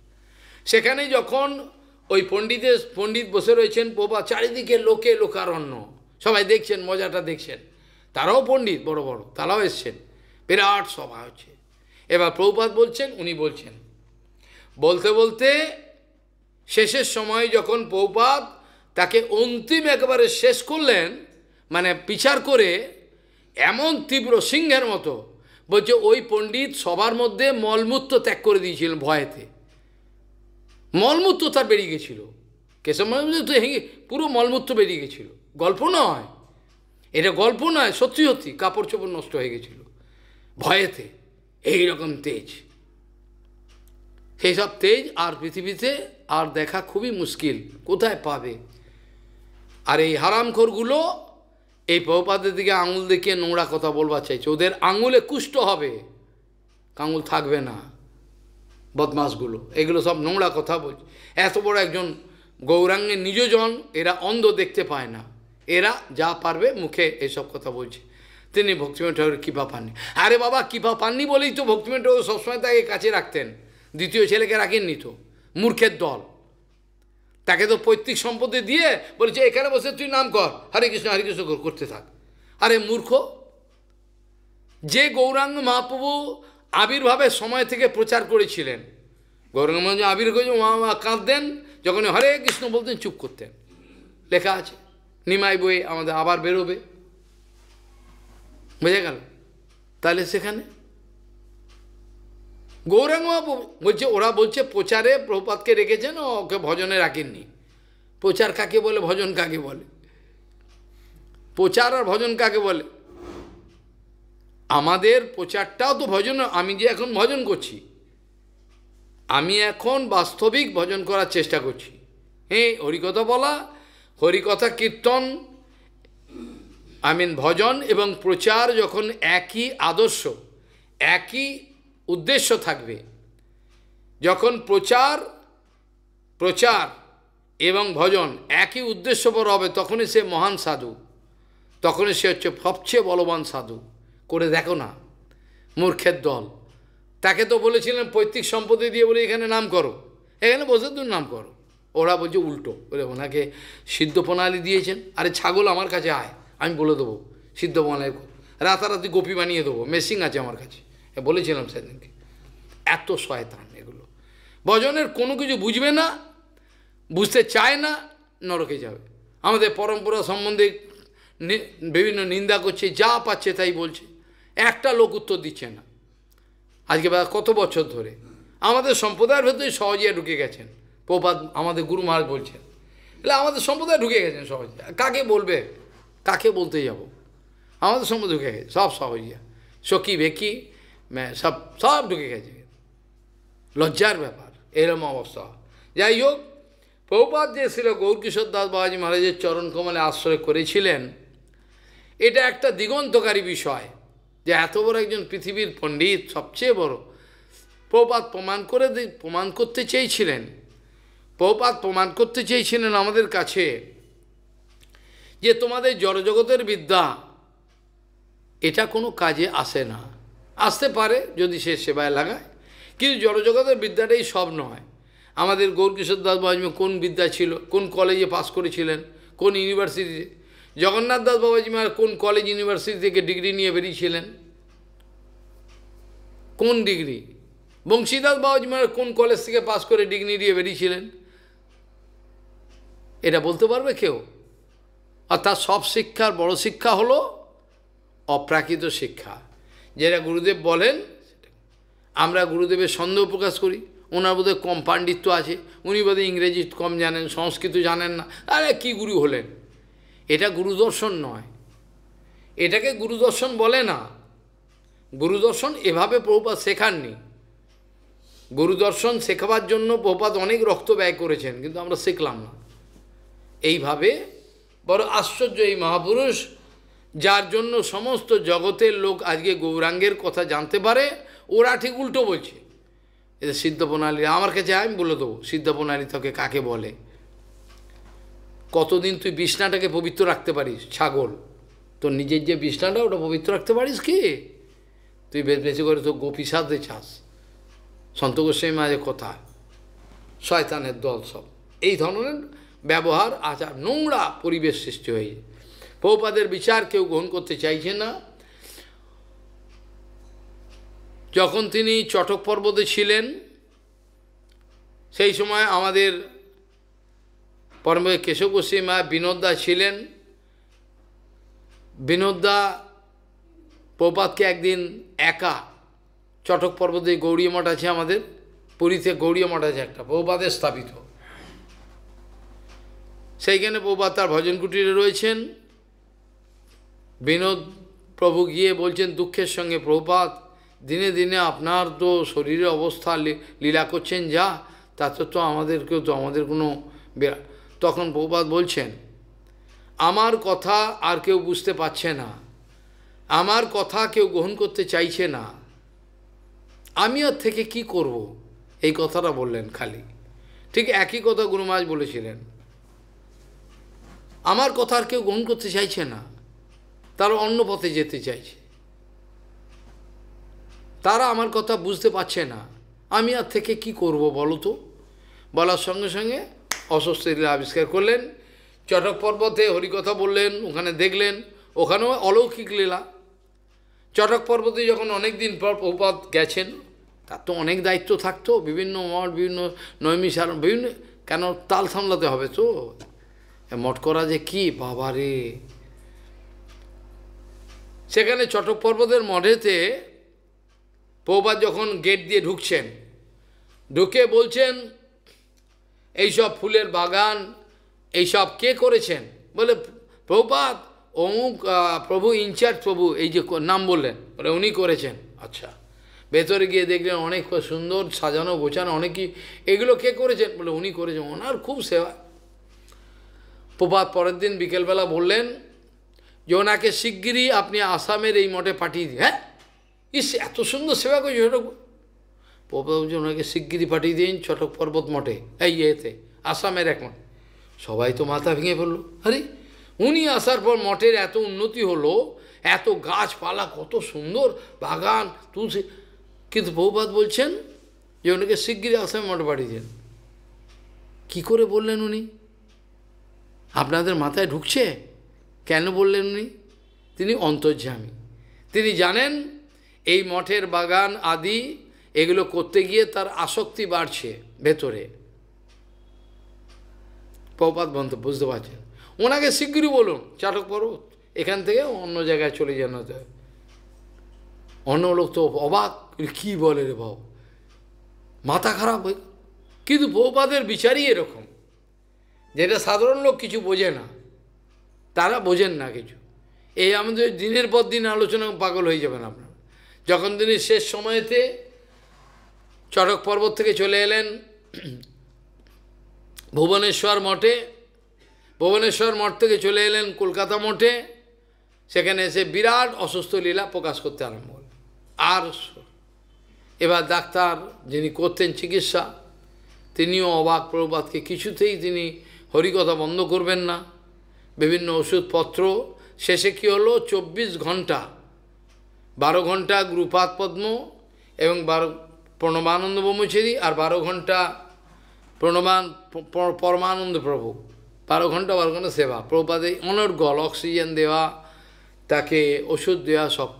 সেখানে যখন ওই পণ্ডিত বসে রয়েছেন, প্রভা চারিদিকে লোকে লোকারণ্য, সবাই দেখছেন, মজাটা দেখছেন, তারাও পণ্ডিত বড় বড়, তারাও এসছেন, বিরাট সভা হচ্ছে। এবার প্রভুপাদ বলছেন, উনি বলছেন, বলতে বলতে শেষের সময় যখন প্রভুপাদ তাকে অন্তিম একেবারে শেষ করলেন, মানে বিচার করে এমন তীব্র সিংহের মতো, বলছে ওই পণ্ডিত সবার মধ্যে মলমূত্র ত্যাগ করে দিয়েছিলেন ভয়েতে। মলমূত্র তার বেরিয়ে গেছিল, কেশব তো হেঁগে পুরো মলমূত্র বেরিয়ে গেছিল। গল্প নয়, এটা গল্প নয়, সত্যি সত্যি কাপড় চোপড় নষ্ট হয়ে গেছিল ভয়েতে। এইরকম তেজ, সেই সব তেজ আর পৃথিবীতে আর দেখা খুবই মুশকিল, কোথায় পাবে? আর এই হারামখোরগুলো এই প্রভুপাদের দিকে আঙুল দেখিয়ে নোংরা কথা বলবার চাইছে, ওদের আঙুলে কুষ্ঠ হবে, আঙুল থাকবে না। বদমাসগুলো এগুলো সব নোংরা কথা বলছে। এত বড় একজন গৌরাঙ্গের নিজজন, এরা অন্ধ, দেখতে পায় না, এরা যা পারবে মুখে এসব কথা বলছে। তিনি ভক্তিবিনোদ ঠাকুরের কৃপা পাননি। আরে বাবা, কৃপা পাননি বলেই তো ভক্তিবিনোদ ঠাকুর সবসময় তাকে কাছে রাখতেন, দ্বিতীয় ছেলেকে রাখেননি তো, মূর্খের দল। তাকে তো পৈতৃক সম্পত্তি দিয়ে বলেছে এখানে বসে তুই নাম কর, হরে কৃষ্ণ করতে থাক। আরে মূর্খ, যে গৌরাঙ্গ মহাপ্রভু আবির্ভাবের সময় থেকে প্রচার করেছিলেন, গৌরাঙ্গ মহারাজ আবির করে মা কাঁদতেন, যখন হরে কৃষ্ণ বলতেন চুপ করতেন, লেখা আছে নিমাই বই, আমাদের আবার বেরোবে, বুঝে গেল? তাহলে সেখানে গৌরাঙ্গ মহাপ্রভু বলছে, ওরা বলছে প্রচারে প্রভুপাদকে রেখেছেন, ওকে ভজনে রাখেননি। প্রচার কাকে বলে, ভজন কাকে বলে? প্রচার আর ভজন কাকে বলে? আমাদের প্রচারটাও তো ভজন। আমি যে এখন ভজন করছি, আমি এখন বাস্তবিক ভজন করার চেষ্টা করছি। হ্যাঁ, হরিকথা বলা, হরিকথা কীর্তন, ভজন এবং প্রচার যখন একই আদর্শ, একই উদ্দেশ্য থাকবে, যখন প্রচার এবং ভজন একই উদ্দেশ্যপর হবে, তখনই সে মহান সাধু, তখনই সে হচ্ছে সবচেয়ে বলবান সাধু। করে দেখো না মূর্খের দল, তাকে তো বলেছিলেন পৈতৃক সম্পত্তি দিয়ে বলে এখানে নাম করো, এখানে বসে তুমি নাম করো। ওরা বলছে উল্টো, বলে ওনাকে সিদ্ধ প্রণালী দিয়েছেন। আরে ছাগল, আমার কাছে আয়, আমি বলে দেবো সিদ্ধ প্রণালী, রাতারাতি গোপী বানিয়ে দেবো, মেশিং আছে আমার কাছে, বলেছিলাম সেদিনকে। এত শয়তান এগুলো, ভজনের কোনো কিছু বুঝবে না, বুঝতে চায় না, নরকে যাবে। আমাদের পরম্পরা সম্বন্ধে বিভিন্ন নিন্দা করছে, যা পাচ্ছে তাই বলছে, একটা লোক উত্তর দিচ্ছে না। আজকে কত বছর ধরে আমাদের সম্প্রদায়ের ভেতরে সহজে ঢুকে গেছেন। প্রপাত আমাদের গুরু মহারাজ বলছেন, এলে আমাদের সম্প্রদায় ঢুকে গেছেন সহজে। কাকে বলবে, কাকে বলতে যাব? আমাদের সম্প্রদায় ঢুকে গেছে সব সহজিয়া, সখী ভেকি সব সব ঢুকে গেছে। লজ্জার ব্যাপার এরকম অবস্থা। যাই হোক, প্রভুপাদ যে ছিল গৌরকিশোর দাস বাবাজি মহারাজের চরণ কমলে আশ্রয় করেছিলেন, এটা একটা দিগন্তকারী বিষয়, যে এত বড় একজন পৃথিবীর পণ্ডিত, সবচেয়ে বড়, প্রভুপাদ প্রমাণ করতে চেয়েছিলেন। প্রভুপাদ প্রমাণ করতে চেয়েছিলেন আমাদের কাছে যে তোমাদের জড়জগতের বিদ্যা এটা কোনো কাজে আসে না, আসতে পারে যদি সে সেবায় লাগায়, কিন্তু জড়জগতের বিদ্যাটাই সব নয়। আমাদের গৌরকিশোর দাস বাবাজি কোন বিদ্যা ছিল, কোন কলেজে পাস করেছিলেন, কোন ইউনিভার্সিটিতে? জগন্নাথ দাস বাবাজি মহারাজ কোন কলেজ ইউনিভার্সিটি থেকে ডিগ্রি নিয়ে বেরিয়েছিলেন? কোন ডিগ্রি? বংশীদাস বাবাজি মহারাজ কোন কলেজ থেকে পাস করে ডিগ্রি নিয়ে বেরিয়েছিলেন? এটা বলতে পারবে কেউ? অর্থাৎ সব শিক্ষার বড় শিক্ষা হলো অপ্রাকৃত শিক্ষা, যেটা গুরুদেব বলেন। আমরা গুরুদেবের সন্দেহ প্রকাশ করি, ওনার বোধহয় কম পাণ্ডিত্য আছে, উনি বোধহয় ইংরেজি কম জানেন, সংস্কৃত জানেন না, আরে কি গুরু হলেন? এটা গুরুদর্শন নয়, এটাকে গুরুদর্শন বলে না। গুরুদর্শন এভাবে প্রভুপাদ শেখাননি। গুরুদর্শন শেখাবার জন্য প্রভুপাদ অনেক রক্ত ব্যয় করেছেন, কিন্তু আমরা শিখলাম না। এইভাবে বড় আশ্চর্য এই মহাপুরুষ, যার জন্য সমস্ত জগতের লোক আজকে গৌরাঙ্গের কথা জানতে পারে, ওরা ঠিক উল্টো বলছে। এটা সিদ্ধ প্রণালী, আমার কাছে আমি বলে দেবো সিদ্ধ প্রণালী তোকে কাকে বলে। কতদিন তুই বিছনাটাকে পবিত্র রাখতে পারিস? ছাগল, তোর নিজের যে বিছনাটা ওটা পবিত্র রাখতে পারিস কি? তুই বেশি করে তো গোপী সাধে চাস। সন্ত গোস্বামী মাঝে কথা, শয়তানের দল সব এই ধরনের ব্যবহার আচার, নোংরা পরিবেশ সৃষ্টি হয়েছে। প্রভুপাদের বিচার কেউ গ্রহণ করতে চাইছে না। যখন তিনি চটক পর্বতে ছিলেন সেই সময় আমাদের পরম কেশব গোস্বামী মা বিনোদদা ছিলেন। বিনোদদা প্রভুপাদকে একদিন একা, চটক পর্বতে গৌড়ীয় মঠ আছে আমাদের পুরীতে, গৌড়ীয় মঠ আছে একটা প্রভুপাদের স্থাপিত, সেইখানে প্রভুপাদ তার ভজন কুটিরে রয়েছেন। বিনোদ প্রভু গিয়ে বলছেন দুঃখের সঙ্গে, প্রভুপাদ দিনে দিনে আপনার তো শরীরের অবস্থা লীলা করছেন যা, তাতে তো আমাদেরকেও তো আমাদের কোনো। তখন প্রভুপাদ বলছেন, আমার কথা আর কেউ বুঝতে পারছে না, আমার কথা কেউ গ্রহণ করতে চাইছে না, আমি আর থেকে কি করব, এই কথাটা বললেন খালি। ঠিক একই কথা গুরু মহারাজ বলেছিলেন, আমার কথা আর কেউ গ্রহণ করতে চাইছে না, তারা অন্য পথে যেতে চাইছে, তারা আমার কথা বুঝতে পারছে না, আমি আর থেকে কি করব বলো তো। বলার সঙ্গে সঙ্গে অস্বস্তি লীলা আবিষ্কার করলেন। চটক পর্বতে হরিকথা বললেন, ওখানে দেখলেন ওখানেও অলৌকিক লীলা। চটক পর্বতে যখন অনেক দিন পর প্রভুপাদ গেছেন, তার তো অনেক দায়িত্ব থাকতো, বিভিন্ন মঠ, বিভিন্ন নৈমিষারণ, বিভিন্ন, কেন তাল সামলাতে হবে তো, মঠ করা যে কি বাবা রে। সেখানে চটক পর্বতের মঠেতে প্রভুপাদ যখন গেট দিয়ে ঢুকছেন, ঢুকে বলছেন এইসব ফুলের বাগান এইসব কে করেছেন? বলে প্রভুপাদ অমুক প্রভু ইনচার্জ প্রভু, এই যে নাম বললেন, বলে উনি করেছেন। আচ্ছা, ভেতরে গিয়ে দেখলেন অনেক সুন্দর সাজানো গোছানো অনেকই, এগুলো কে করেছেন? বলে উনি করেছেন, ওনার খুব সেবা। প্রভুপাদ পরের দিন বিকেলবেলা বললেন যে ওনাকে শিগগিরই আপনি আসামের এই মঠে পাঠিয়ে দিন। হ্যাঁ, ইস এত সুন্দর সেবা করছে চটক। প্রভুপাদ বলছে ওনাকে শিগগিরই পাঠিয়ে দিন চটক পর্বত মঠে, এই এতে আসামের এক মঠ। সবাই তো মাথা ভেঙে পড়লো, আরে উনি আসার পর মঠের এত উন্নতি হলো, এত গাছপালা, কত সুন্দর বাগান তুলসী, কিন্তু প্রভুপাদ বলছেন যে ওনাকে শিগগিরই আসামে মঠে পাঠিয়ে দিন। কী করে বললেন উনি? আপনাদের মাথায় ঢুকছে? কেন বললেন উনি? তিনি অন্তর্যামী, তিনি জানেন এই মঠের বাগান আদি এগুলো করতে গিয়ে তার আসক্তি বাড়ছে ভেতরে। প্রভুপাদ মন্তব্য বুঝতে পারছেন, ওনাকে শিগগিরই বলুন চটক পর্বত এখান থেকে অন্য জায়গায় চলে যেন যায়। অন্য লোক তো অবাক, কী বলে রে বাবু, মাথা খারাপ হয়ে। কিন্তু প্রভুপাদের বিচারই এরকম, যেটা সাধারণ লোক কিছু বোঝে না, তারা বোঝেন না কিছু। এই আমাদের দিনের পর দিন আলোচনা পাগল হয়ে যাবেন আপনারা। যখন তিনি শেষ সময়েতে চটক পর্বত থেকে চলে এলেন ভুবনেশ্বর মঠে, ভুবনেশ্বর মঠ থেকে চলে এলেন কলকাতা মঠে, সেখানে এসে বিরাট অসুস্থ লীলা প্রকাশ করতে আরম্ভ করলেন। আর এবার ডাক্তার যিনি করতেন চিকিৎসা, তিনিও অবাক, প্রভুপাদকে কিছুতেই তিনি হরিকথা বন্ধ করবেন না, বিভিন্ন ওষুধপত্র। শেষে কী হলো, 24 ঘন্টা, 12 ঘন্টা গুরুপাদ পদ্ম এবং 12 প্রণবানন্দ ব্রহ্মচারী, আর 12 ঘন্টা পরমানন্দ প্রভু, 12 ঘন্টা 12 ঘন্টা সেবা। প্রভুপাদে অনর্গল অক্সিজেন দেওয়া, তাকে ওষুধ দেওয়া সব।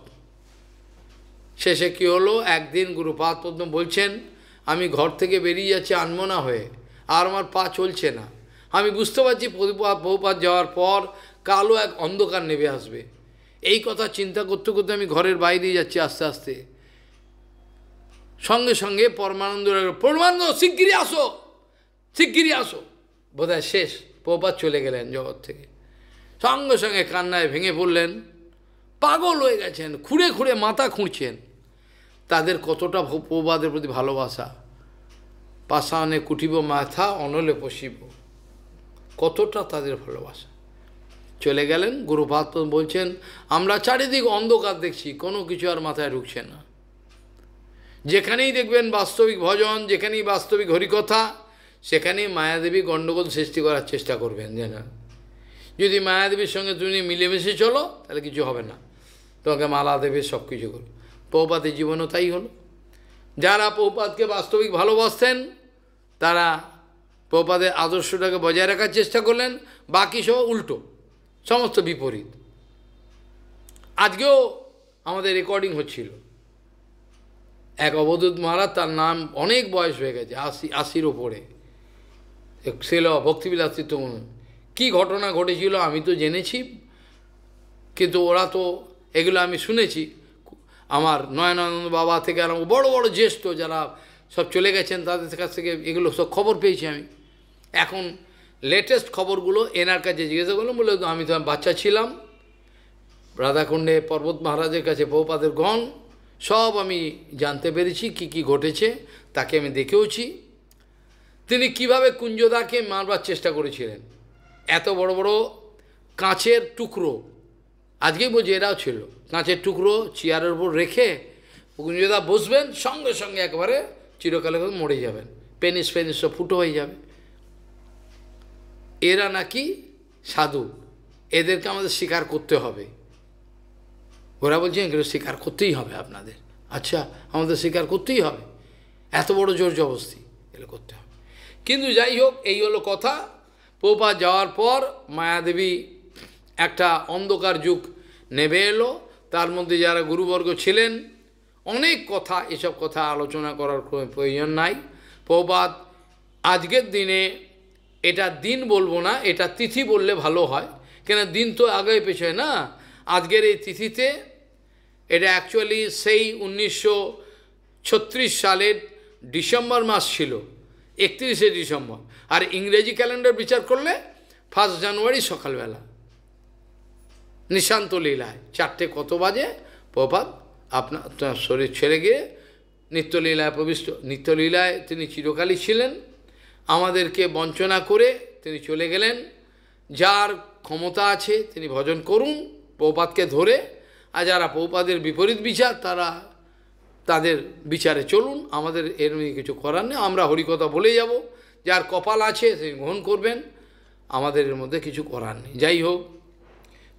শেষে কী হলো, একদিন গুরুপাদ পদ্ম বলছেন আমি ঘর থেকে বেরিয়ে যাচ্ছি আনমনা হয়ে, আর আমার পা চলছে না। আমি বুঝতে পারছি প্রভুপাদ যাওয়ার পর কালো এক অন্ধকার নেমে আসবে। এই কথা চিন্তা করতে করতে আমি ঘরের বাইরে যাচ্ছি আস্তে আস্তে। সঙ্গে সঙ্গে পরমানন্দ, শিগগিরই আসো, শিগগিরই আসো। বোধহয় শেষ, প্রভুপাদ চলে গেলেন জগৎ থেকে। সঙ্গে সঙ্গে কান্নায় ভেঙে পড়লেন, পাগল হয়ে গেছেন, খুঁড়ে খুঁড়ে মাথা খুঁড়ছেন। তাদের কতটা প্রভুপাদের প্রতি ভালোবাসা, পাষাণে কুটিব মাথা অনলে পশিব, কতটা তাদের ভালোবাসা। চলে গেলেন। গুরুপাদ বলছেন আমরা চারিদিক অন্ধকার দেখছি, কোনো কিছু আর মাথায় ঢুকছে না। যেখানেই দেখবেন বাস্তবিক ভজন, যেখানেই বাস্তবিক হরিকথা, সেখানেই মায়াদেবী গণ্ডগোল সৃষ্টি করার চেষ্টা করবেন। যে না, যদি মায়াদেবীর সঙ্গে তুমি মিলেমিশে চলো তাহলে কিছু হবে না, তোমাকে মালা দেবে, সব কিছু করো। প্রভুপাদের জীবনও তাই হলো। যারা প্রভুপাদকে বাস্তবিক ভালোবাসতেন তারা প্রভুপাদের আদর্শটাকে বজায় রাখার চেষ্টা করলেন, বাকি সব উল্টো, সমস্ত বিপরীত। আজকেও আমাদের রেকর্ডিং হচ্ছিল, এক অবধূত মহারাজ, তার নাম অনেক বয়স হয়ে গেছে, 80-80-র ওপরে, ছিল ভক্তিবিলাসিত। কী ঘটনা ঘটেছিল আমি তো জেনেছি, কিন্তু ওরা তো এগুলো আমি শুনেছি। আমার নয়নানন্দ বাবা থেকে আরম্ভ বড় বড় জ্যেষ্ঠ যারা সব চলে গেছেন তাদের কাছ থেকে এগুলো সব খবর পেয়েছি আমি। এখন লেটেস্ট খবরগুলো এনার কাছে জিজ্ঞাসা করলাম, বলে আমি তো বাচ্চা ছিলাম, রাধাকুণ্ডে পর্বত মহারাজের কাছে প্রভুপাদের গণ, সব আমি জানতে পেরেছি কি কি ঘটেছে, তাকে আমি দেখেওছি। তিনি কিভাবে কুঞ্জদাকে মারবার চেষ্টা করেছিলেন, এত বড় বড় কাঁচের টুকরো, আজকেই বলছি এরাও ছিল, কাঁচের টুকরো চেয়ারের উপর রেখে কুঞ্জদা বসবেন, সঙ্গে সঙ্গে একবারে চিরকালে মরে যাবেন, পেনিস ফেনিস সব ফুটো হয়ে যাবে। এরা নাকি সাধু, এদেরকে আমাদের স্বীকার করতে হবে। ওরা বলছেন এগুলো স্বীকার করতেই হবে আপনাদের। আচ্ছা, আমাদের স্বীকার করতেই হবে, এত বড় জোর জবরদস্তি এগুলো করতে হবে। কিন্তু যাই হোক, এই হলো কথা। প্রভুপাদ যাওয়ার পর মায়াদেবী একটা অন্ধকার যুগ নেমে এলো, তার মধ্যে যারা গুরুবর্গ ছিলেন, অনেক কথা, এসব কথা আলোচনা করার কোনো প্রয়োজন নাই। প্রভুপাদ আজকের দিনে, এটা দিন বলবো না, এটা তিথি বললে ভালো হয়, কেন দিন তো আগে পেছয় না। আজকের এই তিথিতে, এটা অ্যাকচুয়ালি সেই 1936 সালের ডিসেম্বর মাস ছিল, 31শে ডিসেম্বর, আর ইংরেজি ক্যালেন্ডার বিচার করলে 1 জানুয়ারি সকালবেলা নিশান্ত লীলায় 4টে কত বাজে প্রভাত আপনার শরীর ছেড়ে গিয়ে নিত্যলীলায় প্রবিষ্ট। নিত্যলীলায় তিনি চিরকালই ছিলেন, আমাদেরকে বঞ্চনা করে তিনি চলে গেলেন। যার ক্ষমতা আছে তিনি ভজন করুন প্রভুপাদকে ধরে, আর যারা প্রভুপাদের বিপরীত বিচার তারা তাদের বিচারে চলুন, আমাদের এর মধ্যে কিছু করার নেই। আমরা হরিকথা বলে যাব, যার কপাল আছে তিনি গ্রহণ করবেন, আমাদের এর মধ্যে কিছু করার নেই। যাই হোক,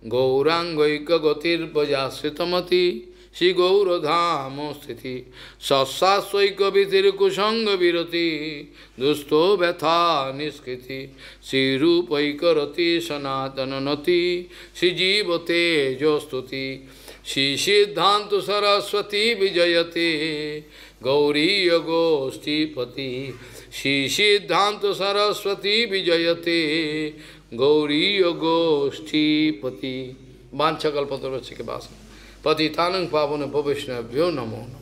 গৌরাঙ্গৈক গতির বজাশ্রিতমতি শ্রী গৌরধাম স্থিতি সৎসাস্বৈক বিধির কুসঙ্গ বিরতি দুস্থ ব্যথা নিষ্কৃতি শ্রীরূপৈকরতি সনাতন নতি শ্রীজীব তেজস্তুতি শ্রী সিদ্ধান্ত সরস্বতী বিজয়তে গৌরীয় গোষ্ঠীপতি শ্রী সিদ্ধান্ত সরস্বতী বিজয়তে গৌরীয় গোষ্ঠীপতি। वाञ्छाकल्पतरुश्च कृपासिन्धुभ्यो पतितानं पावनेभ्यो वैष्णवेभ्यो नमो नमः।